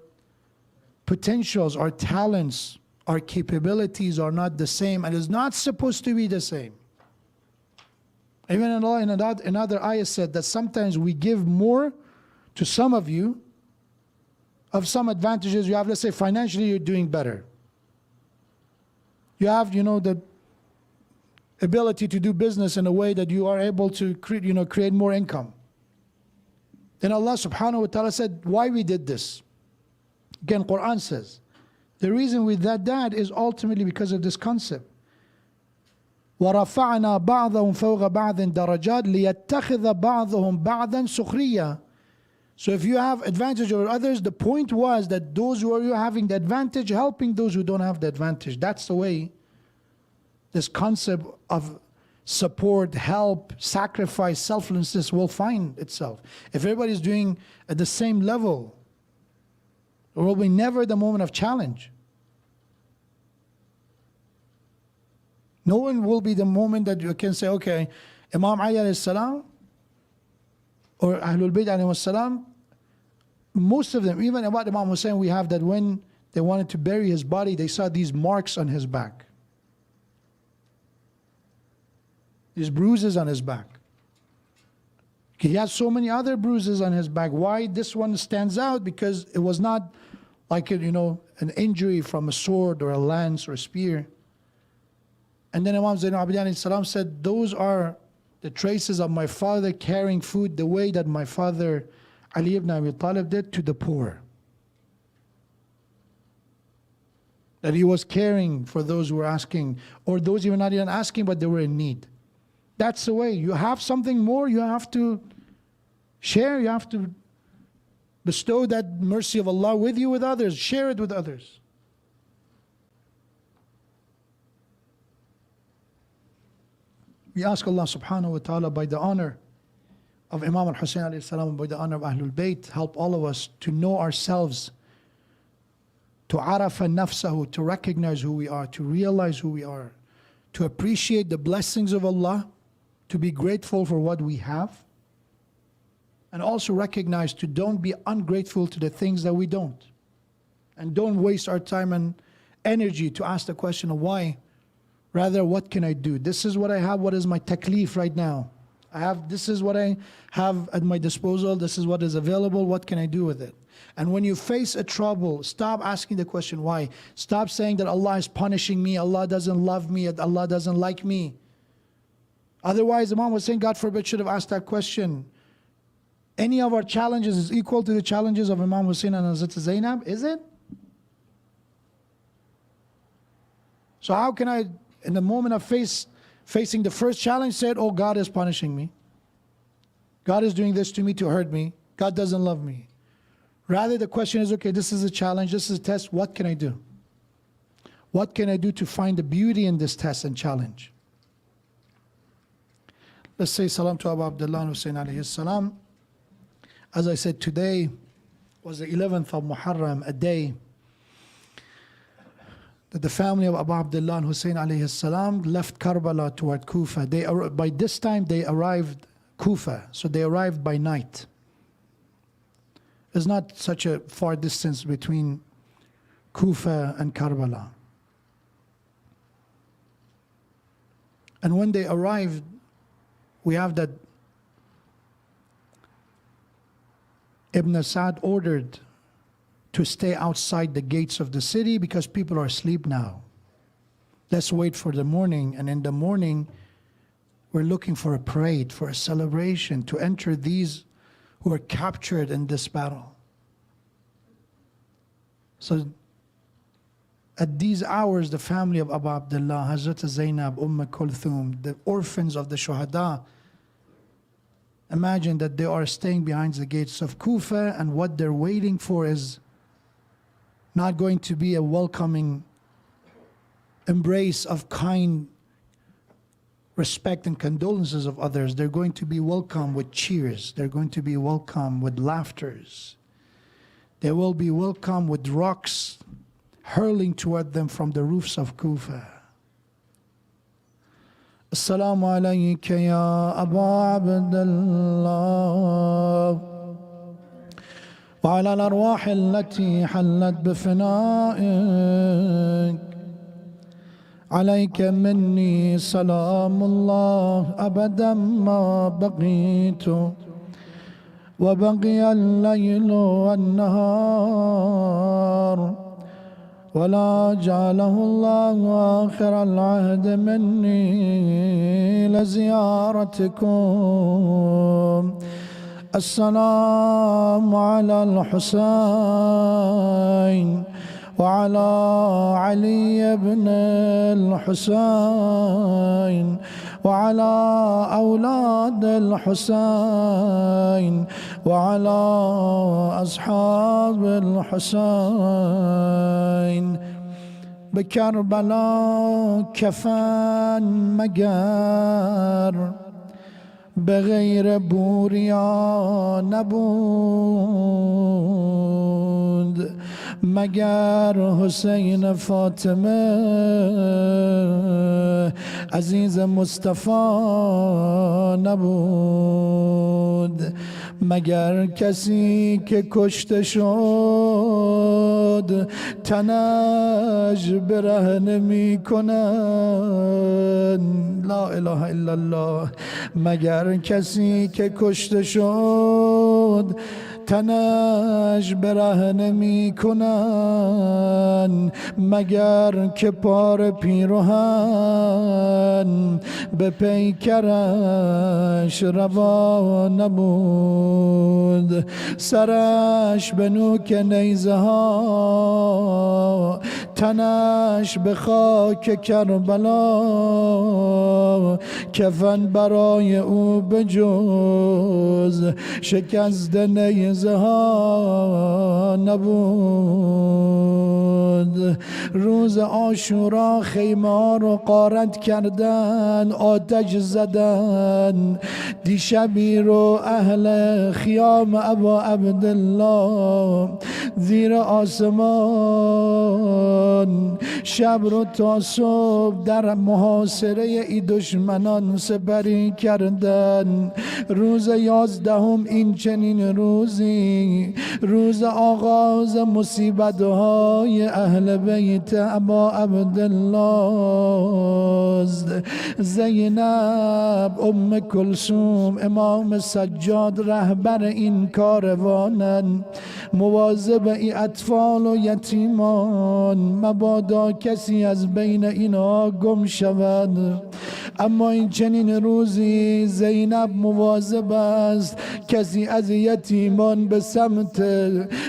potentials, our talents, our capabilities are not the same and is not supposed to be the same. Even Allah in another ayah said that sometimes we give more to some of you of some advantages you have. Let's say financially you're doing better. You have, the ability to do business in a way that you are able to create more income. Then Allah subhanahu wa ta'ala said, why we did this? Again, Quran says, the reason we did that is ultimately because of this concept. وَرَفَعْنَا بَعْضَهُمْ فَوْقَ بَعْضٍ دَرَجَاتٍ لِيَتَّخِذَ بَعْضُهُمْ بَعْضًا سُخْرِيًّا. So if you have advantage over others, the point was that those who are having the advantage, helping those who don't have the advantage. That's the way this concept of support, help, sacrifice, selflessness will find itself. If everybody's doing at the same level, there will be never the moment of challenge. No one will be the moment that you can say, okay, Imam Ali alayhi salam or Ahlul Bayt alayhi salam, most of them, even about Imam Hussein, we have that when they wanted to bury his body, they saw these marks on his back. These bruises on his back. He has so many other bruises on his back. Why this one stands out? Because it was not like an injury from a sword or a lance or a spear. And then Imam Zainul Abidin alayhi salam said, those are the traces of my father carrying food the way that my father Ali ibn Abi Talib did to the poor. That he was caring for those who were asking, or those who were not even asking but they were in need. That's the way. You have something more, you have to share, you have to bestow that mercy of Allah with you, with others, share it with others. We ask Allah subhanahu wa ta'ala, by the honor of Imam al-Hussein alayhi salam, by the honor of Ahlul Bayt, help all of us to know ourselves, to arafa nafsahu, to recognize who we are, to realize who we are, to appreciate the blessings of Allah, to be grateful for what we have, and also recognize to don't be ungrateful to the things that we don't. And don't waste our time and energy to ask the question of why. Rather, what can I do? This is what I have. What is my taklif right now? This is what I have at my disposal. This is what is available. What can I do with it? And when you face a trouble, stop asking the question, why? Stop saying that Allah is punishing me, Allah doesn't love me, Allah doesn't like me. Otherwise, Imam was saying, God forbid, should have asked that question. Any of our challenges is equal to the challenges of Imam Hussein and Hazrat Zainab, is it? So how can I, in the moment of facing the first challenge, said, oh, God is punishing me. God is doing this to me to hurt me. God doesn't love me. Rather, the question is, okay, this is a challenge, this is a test, what can I do? What can I do to find the beauty in this test and challenge? Let's say salam to Abu Abdullah Hussein alayhi salam. As I said, today was the 11th of Muharram, a day that the family of Abu Abdullah Hussein alayhi salam left Karbala toward Kufa. By this time they arrived Kufa, so they arrived by night. There's not such a far distance between Kufa and Karbala. And when they arrived, we have that Ibn Sa'd ordered to stay outside the gates of the city because people are asleep now. Let's wait for the morning, and in the morning we're looking for a parade, for a celebration to enter these who are captured in this battle. So at these hours, the family of Abu Abdullah, Hazrat Zainab, Kulthum, the orphans of the Shuhada, imagine that they are staying behind the gates of Kufa, and what they're waiting for is not going to be a welcoming embrace of kind respect and condolences of others. They're going to be welcomed with cheers. They're going to be welcomed with laughters. They will be welcomed with rocks hurling toward them from the roofs of Kufa. السلام عليك يا أبا عبد الله وعلى الأرواح التي حلت بفنائك. عليك مني سلام الله أبدا ما بقيت وبقي الليل والنهار، ولا جعله الله آخر العهد مني لزيارتكم. السلام على الحسين وعلى علي بن الحسين وعلى أولاد الحسين وعلى أصحاب الحسين. بكربلاء كفن مگر بغیر بوریا نبود، مگر حسین فاطمه عزیز مصطفی نبود، مگر کسی که کشته شد تنش برهنه می کنند. لا اله الا الله. مگر کسی که کشته شد تنش برهنه می کنن، مگر که پار پیرهن به پیکرش روا نبود، سرش به نوک نیزه ها، تنش به خاک کربلا، کفن برای او بجز شکست نیزه ها نبود. روز عاشورا خیمه رو غارت کردن، آتش زدن. دیشبی رو اهل خیام ابا عبدالله زیر آسمان شب رو تا صبح در محاصره ای دشمنان سپری کردن. روز 11 این چنین روزی، روز آغاز مصیبت های اهل بیت ابا عبدالله. زینب، ام کلثوم، امام سجاد رهبر این کاروانن، مواظب ای اطفال و یتیمان، مبادا کسی از بین اینا گم شود. اما این چنین روزی زینب مواظب است کسی از یتیمان به سمت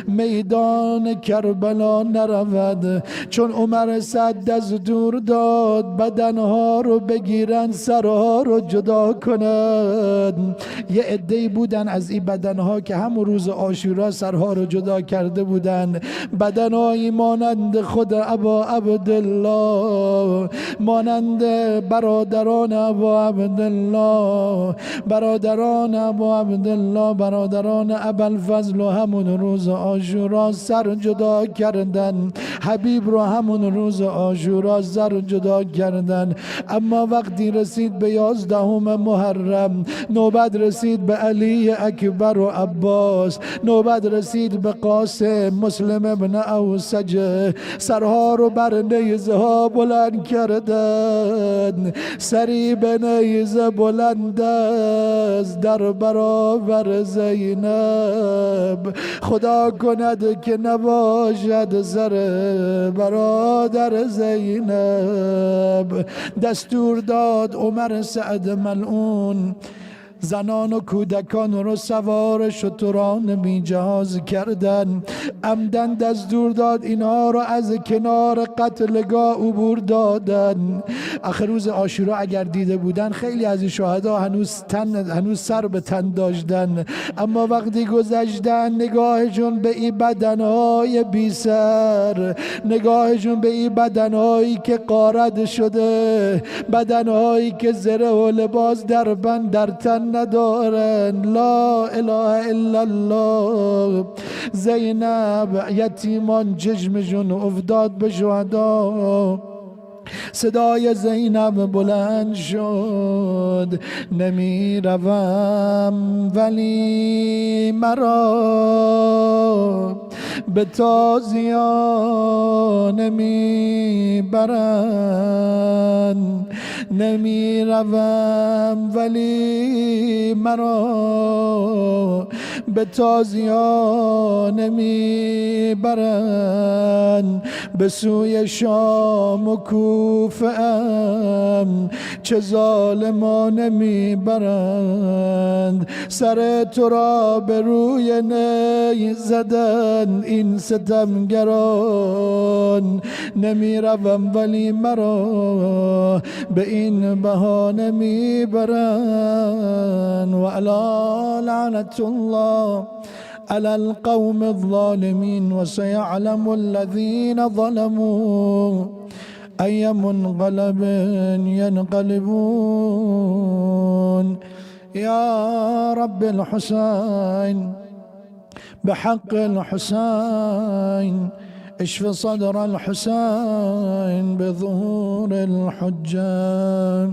میدان کربلا نرود، چون عمر سعد دستور داد بدنها رو بگیرن، سرها رو جدا کنند. یه عده‌ای بودن از این بدنها که همون روز عاشورا سرها رو جدا کرده بودن، بدنهایی مانند خود ابا عبدالله، مانند برادران ابا عبدالله، برادران ابا عبدالله، برادران ابوالفضل و همون روز عاشورا سر جدا کردن. حبیب رو همون روز عاشورا سر جدا کردن. اما وقتی رسید به 11 محرم، نوبت رسید به علی اکبر و عباس، نوبت رسید به قاسم، مسلم ابن اوسجه، سرها رو بر نیزه ها بلند کردن. سری به نیزه بلند است در برابر زینب، خدا کند که نباشد سر برادر زینب. دستور داد عمر سعد ملعون زنان و کودکان رو سوار شتران بی جهاز کردن. عمدن دستور داد اینها رو از کنار قتلگاه عبور دادن. آخر روز عاشورا اگر دیده بودن خیلی از شهدا هنوز سر به تن داشتن، اما وقتی گذشتن نگاهشون به این بدنهای بی سر، نگاهشون به این بدنهایی که غارت شده، بدنهایی که زره و لباس در بند در تن ندارن. لا اله الا الله. زینب، یتیمان چشمشون افتاد به شهدا. صدای زینب بلند شد نمی روم ولی مرا به تازیان نمی برند نمی روم ولی مرا به تازیان نمی برند به سوی شام و کوفه ام چه ظالمان نمی برند سر تو را به روی نی زدن این ستمگران نمی روم ولی مرا به این بهانه می برند و علی لعنت الله على القوم الظالمين وسيعلم الذين ظلموا أي منقلب ينقلبون يا رب الحسين بحق الحسين اشف صدر الحسين بظهور الحجة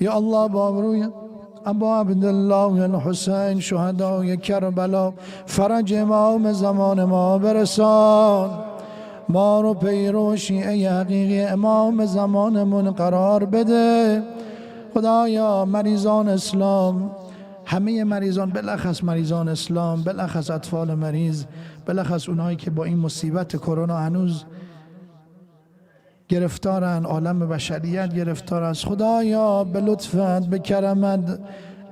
يا الله بابرويا ابا عبدالله الحسین شهدای کربلا فرج امام زمان ما برسان ما رو پیرو شیعه حقیقی امام زمانمون قرار بده خدایا مریضان اسلام همه مریضان بلخص مریضان اسلام بلخص اطفال مریض بلخص اونایی که با این مصیبت کرونا هنوز گرفتارن عالم بشریت گرفتار است خدایا به لطفت به کرمت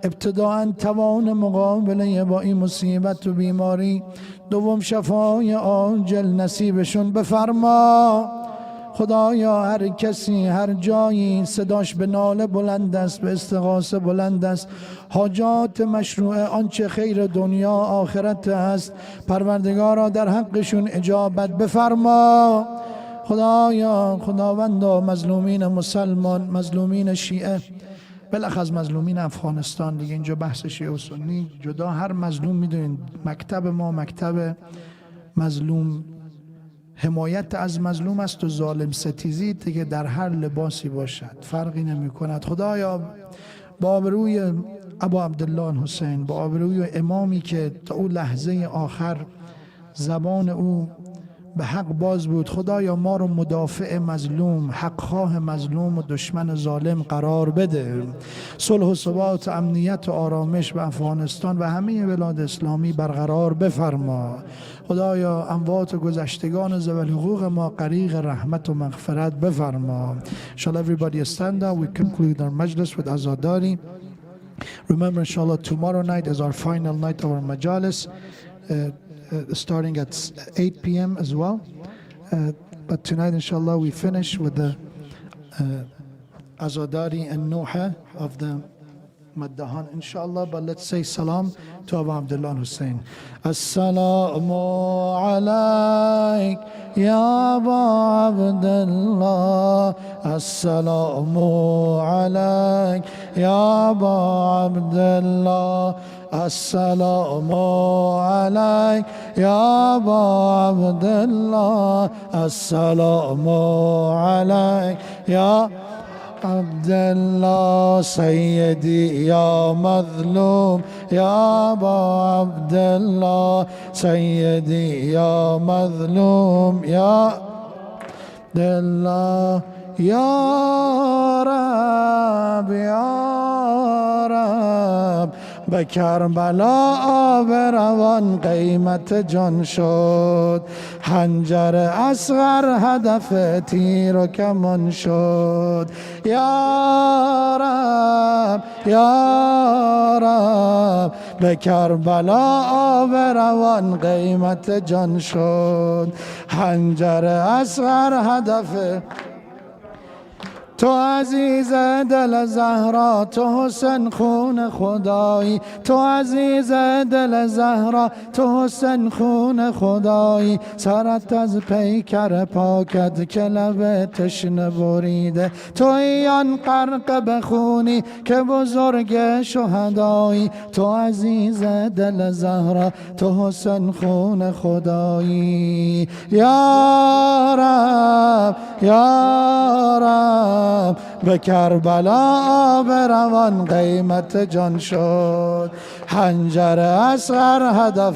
ابتداءً توان مقابله با این مصیبت و بیماری دوم شفای عاجل نصیبشون بفرما خدایا هر کسی هر جایی صداش به ناله بلند است به استغاثه بلند است حاجات مشروع آنچه خیر دنیا آخرت است پروردگارا در حقشون اجابت بفرما خدایا خداوندا مظلومین مسلمان مظلومین شیعه بالاخص مظلومین افغانستان دیگه اینجا بحث شیعه و سنی جدا هر مظلوم میدونین مکتب ما مکتب مظلوم حمایت از مظلوم است و ظالم ستیزی دیگه در هر لباسی باشد فرقی نمی کند خدایا با آبروی ابا عبدالله حسین با آبروی امامی که تا او لحظه آخر زبان او به حق باز بود خدایا ما رو مدافع مظلوم حقخواه مظلوم و دشمن ظالم قرار بده صلح و ثبات امنیت و آرامش به افغانستان و همه بلاد اسلامی برقرار بفرما خدایا اموات و گذشتگان ذوی الحقوق ما غریق رحمت و مغفرت بفرما Shall everybody stand up we conclude our majlis with azadari remember inshallah tomorrow night is our final night of our majalis starting at 8 p.m. as well. But tonight, inshallah, we finish with the Azadari and Nuha of the Maddahan, inshallah. But let's say salam to Abu Abdullah Hussein. Assalamu alayk ya Abu Abdullah. Assalamu alayk ya Abu Abdullah. السلام عليك يا أبا عبد الله السلام عليك يا عبد الله سيدي يا مظلوم يا أبا عبد الله سيدي يا مظلوم يا عبد الله يا رب به کربلا آب روان قیمت جان شد حنجر اصغر هدف تیر و کمان شد یا رب به کربلا آب روان قیمت جان شد حنجر اصغر هدف تو عزیز دل زهرا، تو حسین خون خدایی، تو عزیز دل زهرا، تو حسین خون خدایی. سرت از پیکر پاکت که لب تشنه بریده، تویی آن غرق بخونی که بزرگ شهدایی. تو عزیز دل زهرا، تو حسین خون خدایی. یا رب یا رب، به کربلا بروان قیمت جان شد. حنجر اصغر هدف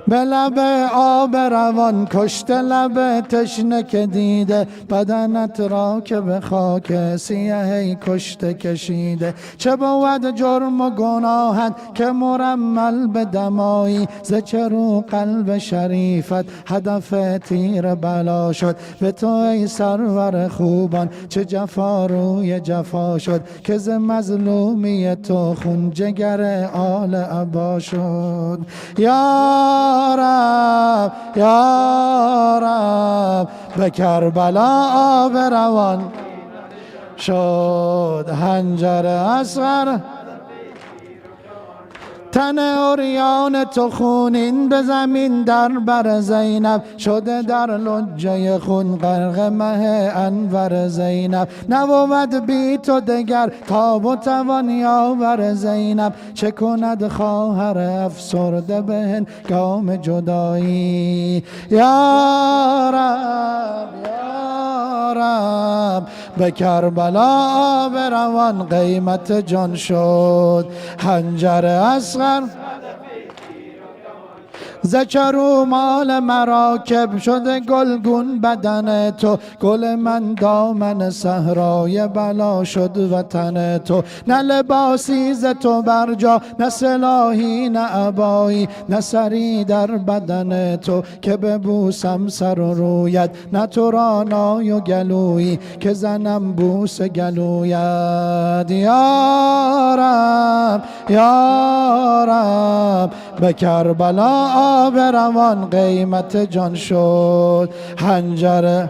به لب آب روان کشته، لب تشنه که دیده بدنت را که به خاک سیهی کشته کشیده. چه بود جرم و گناهت که مرمل به دمایی، ز چه رو قلب شریفت هدف تیر بلا شد. به تو ای سرور خوبان چه جفا روی جفا شد، که ز مظلومی تو خون جگر آل عبا شد. یا رب یا رب، به کربلا بروان شد. حنجر اصغر تن عریان تو خونین به زمین در بر زینب شده، در لجه خون غرق مه انور زینب. نبود بی تو دگر تاب و توان یاور زینب، چه کند خواهر افسرده به هنگام جدایی. یا رب یا رب، به کربلا بروان قیمت جان شد. حنجر اصغر زچرو مال مراکب شده گلگون بدن تو، گل من دامن صحرای بلا شد وطن تو. نه لباسی ز تو برجا، نه سلاحی نه عبایی، نه سری در بدن تو که ببوسم سر و رویت، نه تو را نای و گلویی که زنم بوس گلویت. یا رب یا رب، به کربلا بروان قیمت جان شد. حنجر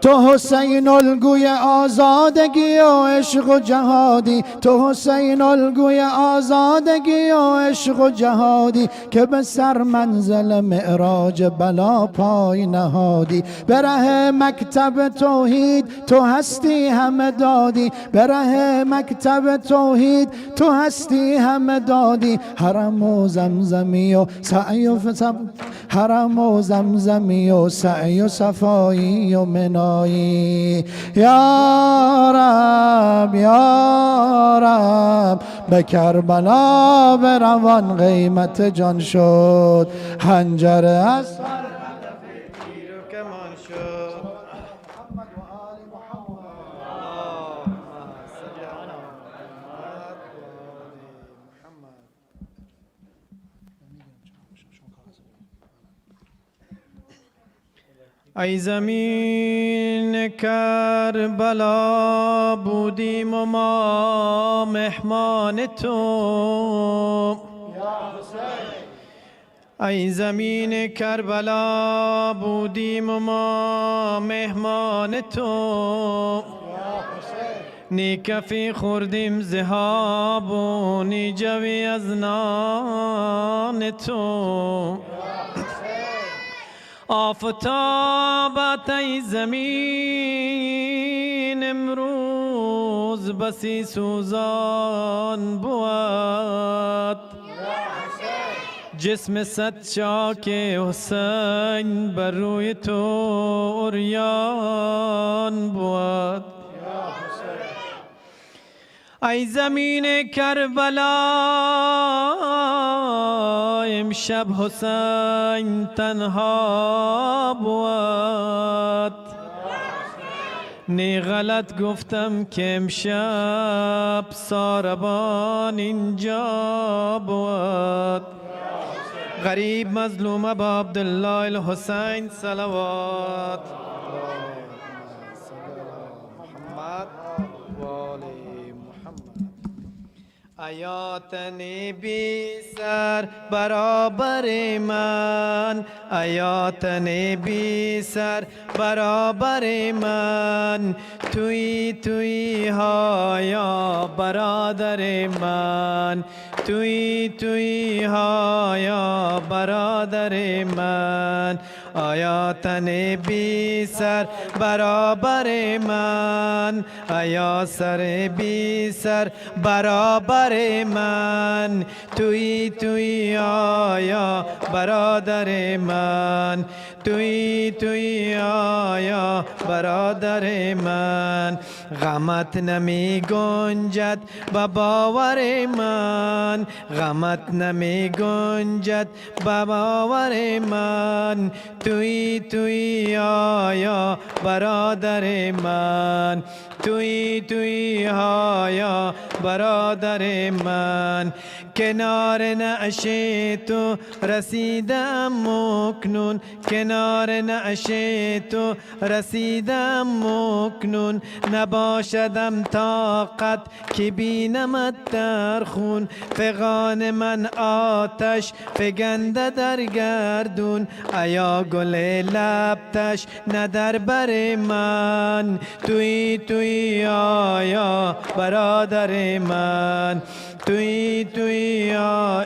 تو حسین الگوی آزادگی و عشق و جهادی، تو حسین الگوی آزادگی و عشق و جهادی، که به سر منزل معراج بلا پای نهادی. به ره مکتب توحید تو هستی همه دادی، به ره مکتب توحید تو هستی همه دادی. حرم و زمزمی و سعی و حرم و زمزمی و سعی و صفایی و منایی. یا رب یا رب، به کربلا بروان قیمت جان شد. حنجر از ای زمین کربلا بودیم و ما مهمان تو. ای زمین کربلا بودیم و ما مهمان تو. نی کفی خوردیم زهاب و نی جوی از نان تو. آفتابت ای زمین امروز بسی سوزان بود. جسم صد چاک حسین بر روی تو عریان بود. ای زمین کربلا امشب حسین تنها بود. نی غلط گفتم که امشب ساربان اینجا بود. غریب مظلوم ابا عبدالله الحسین صلوات. محمد و آل محمد. آیاتن بی سر برابر من، آیاتن بی سر برابر من، توی ها برادر من، توی ها برادر من، آیاتن بی سر برابر من، آیا سر بی سر برابر من، توی آیا برادر من، توی آیا برادر من، غمت نمی گنجد با باور من، غمت نمی گنجد با باور من، توی آیا برادر من، توی آیا برادر من، کنار نعش تو رسیدم مکنون، کنار نعش تو رسیدم مکنون، نباشدم طاقت که بینمت در خون، فغان من آتش فگنده در گردون، ایا گل لبتش نه در بر من، توی آیا برادر من، توی آیا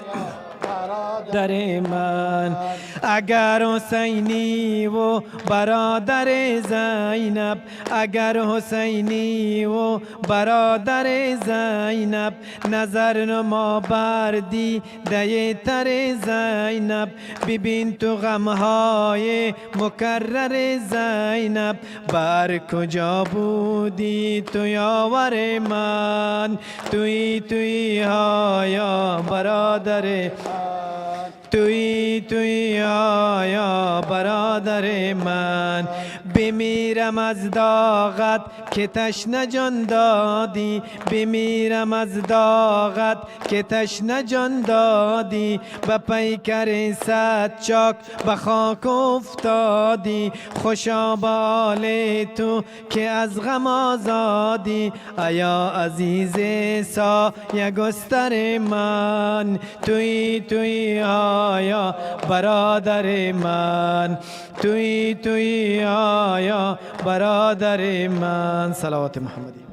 برادر من، اگر حسینی و برادر زینب، اگر حسینی و برادر زینب، نظر نما بردی دیتر زینب، ببین تو غمهای مکرر زینب، بر کجا بودی تو یاور من، توی آیا برادر، توی آیا برادر من، بمیرم از داغت که تشنه جان دادی، بمیرم از داغت که تشنه جان دادی، به پیکر صد چاک به خاک افتادی، خوشا بال تو که از غم آزادی، ایا عزیز سایه گستر من، توی آیا برادر من، توی آیا برادر من، صلوات محمدی.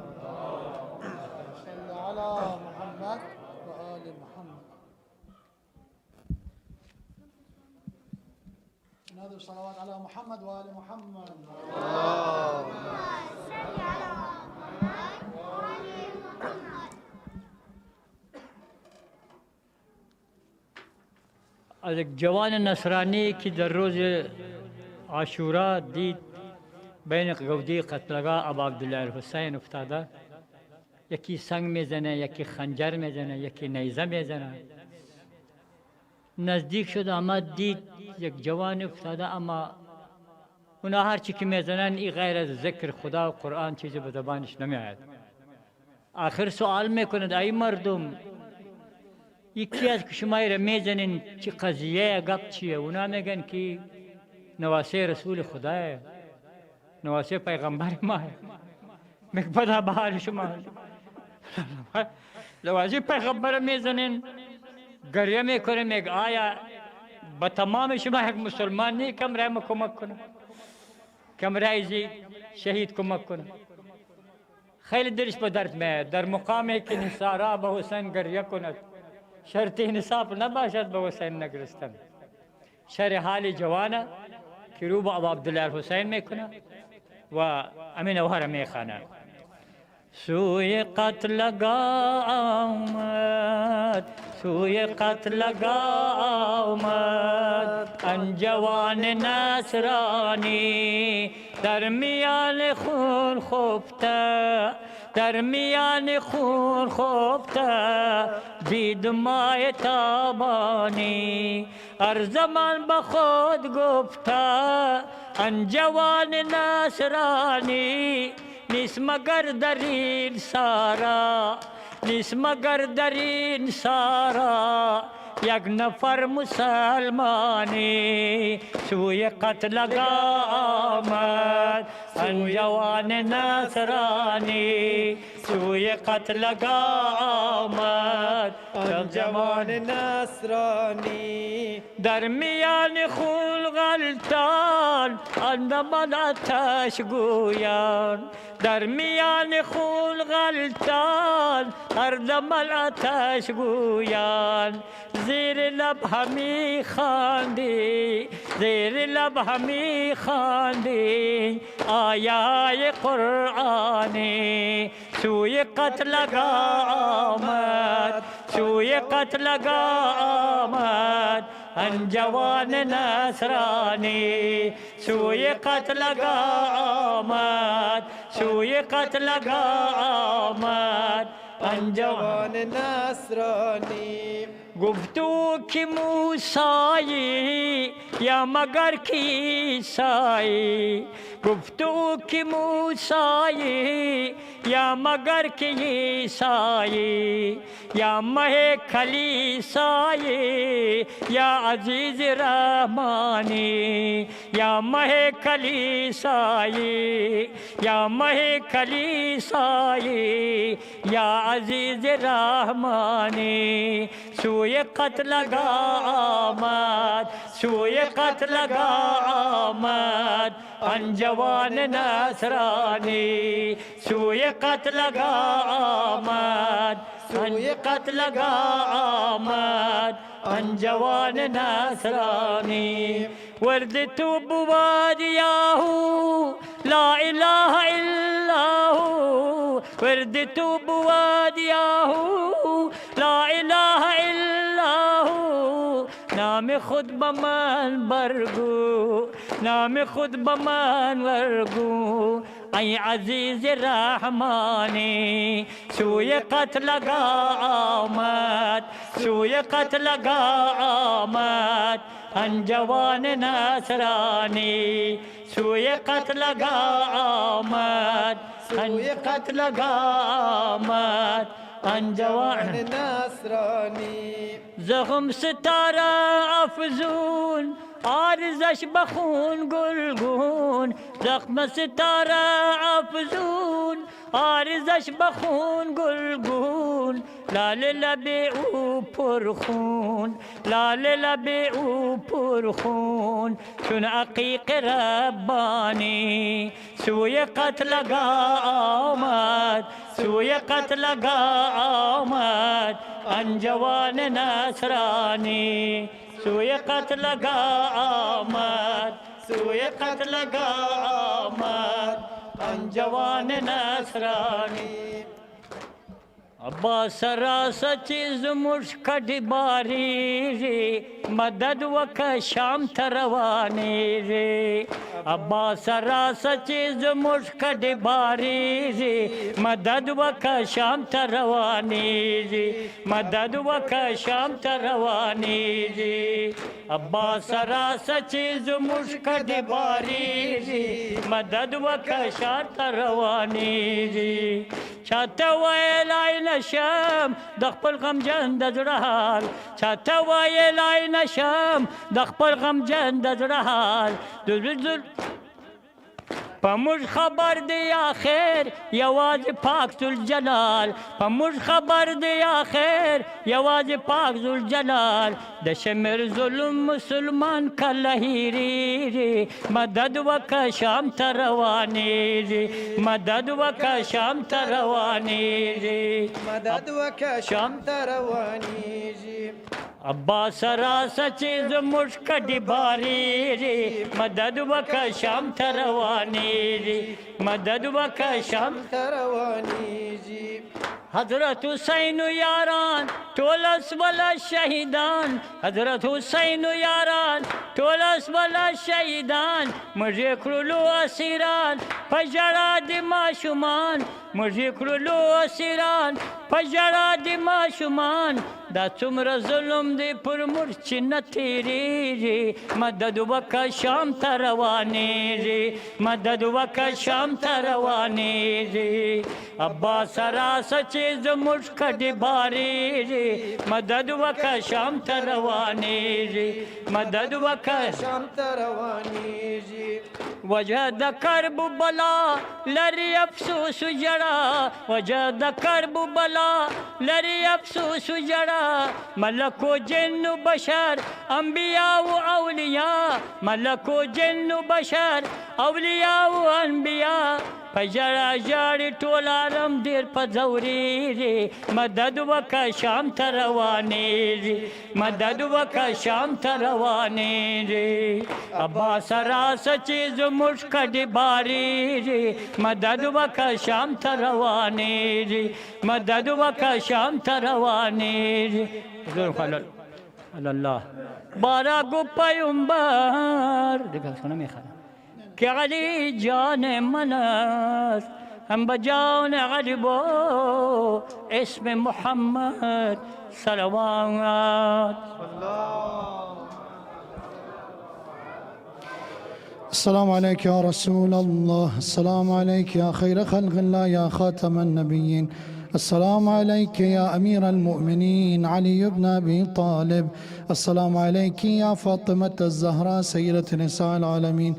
على محمد وآل محمد. نادر صلوات على محمد وآل محمد. از یک جوان نصرانی که در روز عاشورا دید بین گودی قتلگاه ابا عبدالله الحسین افتاده، یکی سنگ میزنه، یکی خنجر میزنه، یکی نیزه میزنه. نزدیک شد، آمد دید یک جوان افتاده، اما اونا هر چی که میزنن ای غیر از ذکر خدا و قرآن چیزی به زبانش نمیآید. آخر سوال میکند ای مردم، یکی از که شما را میزنین چی قضیه گپ چیه؟ اونا میگن که نواسه رسول خداه، نواسه پیغمبر ما، میگه بدا به حال شما، نواسه پیغمبر میزنین، گریه میکنه، میگه آیا به تمام شما یک مسلمان نی کم رای ما کمک کنه، کم رای شهید کمک کنه؟ خیلی دلش به درد میاد. در مقامی که نصارا به حسین گریه کند، شرط انصاف نباشد به حسین نگرستن. شر حال جوانه که رو به ابا عبدالله الحسین میکنه و امین اوهر میخانه. سوی قتلگاه آمد، سوی قتلگاه آمد آن جوان نصرانی، در میان خون خفته، در میان خون خفته، دید ماه تابانی، هر زمان به خود گفته آن جوان نصرانی، نیست مگر در این سارا، نیست مگر در این سارا یک نفر مسلمانی. سوی قتلگاه آمد آن جوان نصرانی، سوی قتل آمد آن جوان نصرانی در میان خلقلتان اندمان آتش گویان در میان خلقلتان اردمان آتش گویان زیر لب همی خواندی زیر لب همی خواندی آیای قرآنی سوی قتل آمد سوی قتل آمد آن جوان نصرانی سوی قتل آمد سوی قتل آمد آن جوان نصرانی گفتو که موسایی یا مگر کیسایی گفتو که موسایی یا مگر کیسایی یا مه کلیسایی یا عزیز رحمانی یا مه کلیسایی یا مه کلیسایی یا عزیز رحمانی سوی قتل آمد سوی قتل آمد آن جوان نصرانی سوی قتل آمد سوی قتل آمد آن جوان نصرانی ورد تو بوادیاهو لا اله الا هو ورد تو بوادیاهو لا اله الا هو نام خود بمن برگو نام خود بمن برگو ای عزیز رحمانی سوی قتل آمد سوی قتل آمد آن جوان نصرانی سوی قتل آمد سوی قتل آمد آن جوان نصرانی زخم ستاره افزون عارضش بخون گلگون زخم ستاره افزون عارضش بخون گلگون لال لب او پرخون لال لب او پرخون چون عقیق ربانی سوی قتل آمد سوی قتل آمد آن جوان نصرانی سوی قتل آمد سوی قتل آمد آن جوان نصرانی ابا سراس چیز مشکل باری ری مدد وک شام تروانی ری ابا سراس چیز مشکل باری ری مدد وک شام تروانی ری مدد وک شام تروانی ری ابا سراس چیز مشکل باری ری مدد وک شام تروانی ری چاته ویلای نشم د خپل غم جن د زړه حال چاته ویلای نشم د خپل غم جن د زړه حال په موږ خبر دی آخر یوازې پاک ذوالجلال په موږ خبر دی آخر یوازې پاک ذوالجلال د شمر ظلم مسلمان کله هیریږي مدد وکړه شام ته روانېږي مدد وکړه شام ته روانېږي مدد وکړه شام ته روانېږي ابا سراس چیز مشکل باری ری مدد وکا شام تروانی ری مدد وکا شام تروانی جی حضرت حسین یاران تولس ولا شهیدان حضرت حسین یاران تولس ولا شهیدان مجھے کرلو اسیران پجڑا دی ماشومان مجھے کرلو اسیران پجڑا دی ماشومان دا څومره ظلم دی پر مرچ نه تیریږي مدد وکړه شام ته روانېږي مدد وکړه شام ته روانېږي عباس راس چې زموږ کډې بارېږي مدد وکړه شام ته روانېږي مدد وکړه شام ته روانېږي وجد كرب بلا لري افسوس جڑا وجد كرب بلا لري افسوس جڑا ملك جن بشر انبياء واولياء ملك جن بشر اولیاء و انبیاء پجڑا جاڑی ٹولارم دیر پزوری ری مدد وکا شام تروانی ری مدد وکا شام تروانی ری ابا سراس چیز مشکد باری ری مدد وکا شام تروانی ری مدد وکا شام تروانی ری حضور خلال اللہ بارا گو پیمبر دیکھا سنا میں خانا کہ علی جان مناس ہم بجاؤن غریبو اسم محمد صلوات السلام عليك يا رسول الله، السلام عليك يا خير خلق الله يا خاتم النبيين، السلام عليك يا أمير المؤمنين علي بن أبي طالب، السلام عليك يا فاطمة الزهراء سيدة نساء العالمين،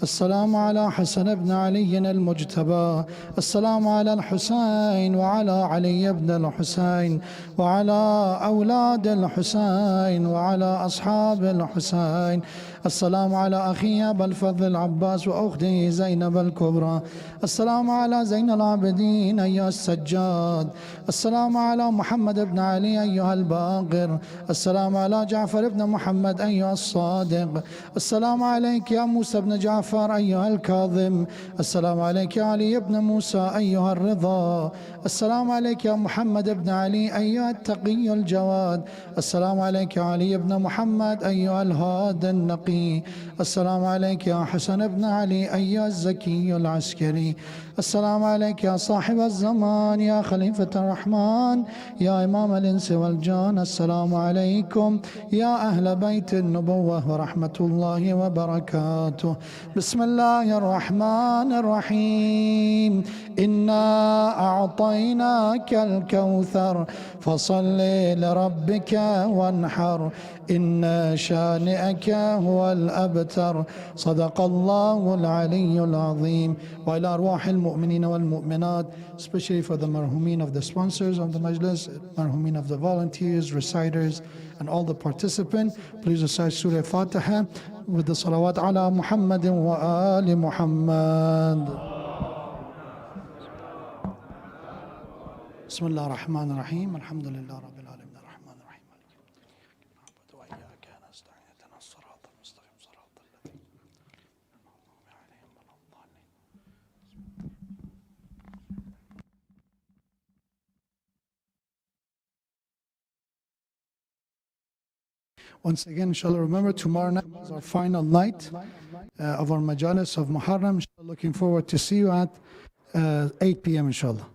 السلام على حسن بن علي المجتبى، السلام على الحسين وعلى علي بن الحسين وعلى أولاد الحسين وعلى أصحاب الحسين، السلام على أخي أبا الفضل العباس وأخته زينب الكبرى، السلام على زين العابدين أيها السجاد، السلام على محمد بن علي أيها الباقر، السلام على جعفر بن محمد أيها الصادق، السلام عليك يا موسى بن جعفر أيها الكاظم، السلام عليك يا علي بن موسى أيها الرضا، السلام عليك يا محمد بن علي أيها التقي الجواد، السلام عليك يا علي بن محمد أيها الهادي النقي، السلام عليك يا حسن بن علي أيها الزكي العسكري، السلام عليك يا صاحب الزمان يا خليفة الرحمن يا إمام الإنس والجان، السلام عليكم يا أهل بيت النبوة ورحمة الله وبركاته. بسم الله الرحمن الرحيم. إنا أعطيناك الكوثر فصل لربك وانحر إن شانئك هو الأبتر. صدق الله العلي العظيم. وإلى أرواح المؤمنين والمؤمنات, especially for the marhumin of the sponsors of the majlis, marhumin of the volunteers, reciters, and all the participants, please recite Surah Fatiha with the salawat ala Muhammadin wa ali Muhammad. بسم الله الرحمن الرحيم. الحمد لله رب العالمين الرحمن الرحيم مالك يوم الدين نعبد وإياك نستعين اهدنا الصراط المستقيم صراط الذين أنعمت عليهم غير المغضوب عليهم ولا الضالين. Once again, inshallah, remember tomorrow night is our final night of our majalis of Muharram. Inshallah, looking forward to see you at 8 p.m. inshallah.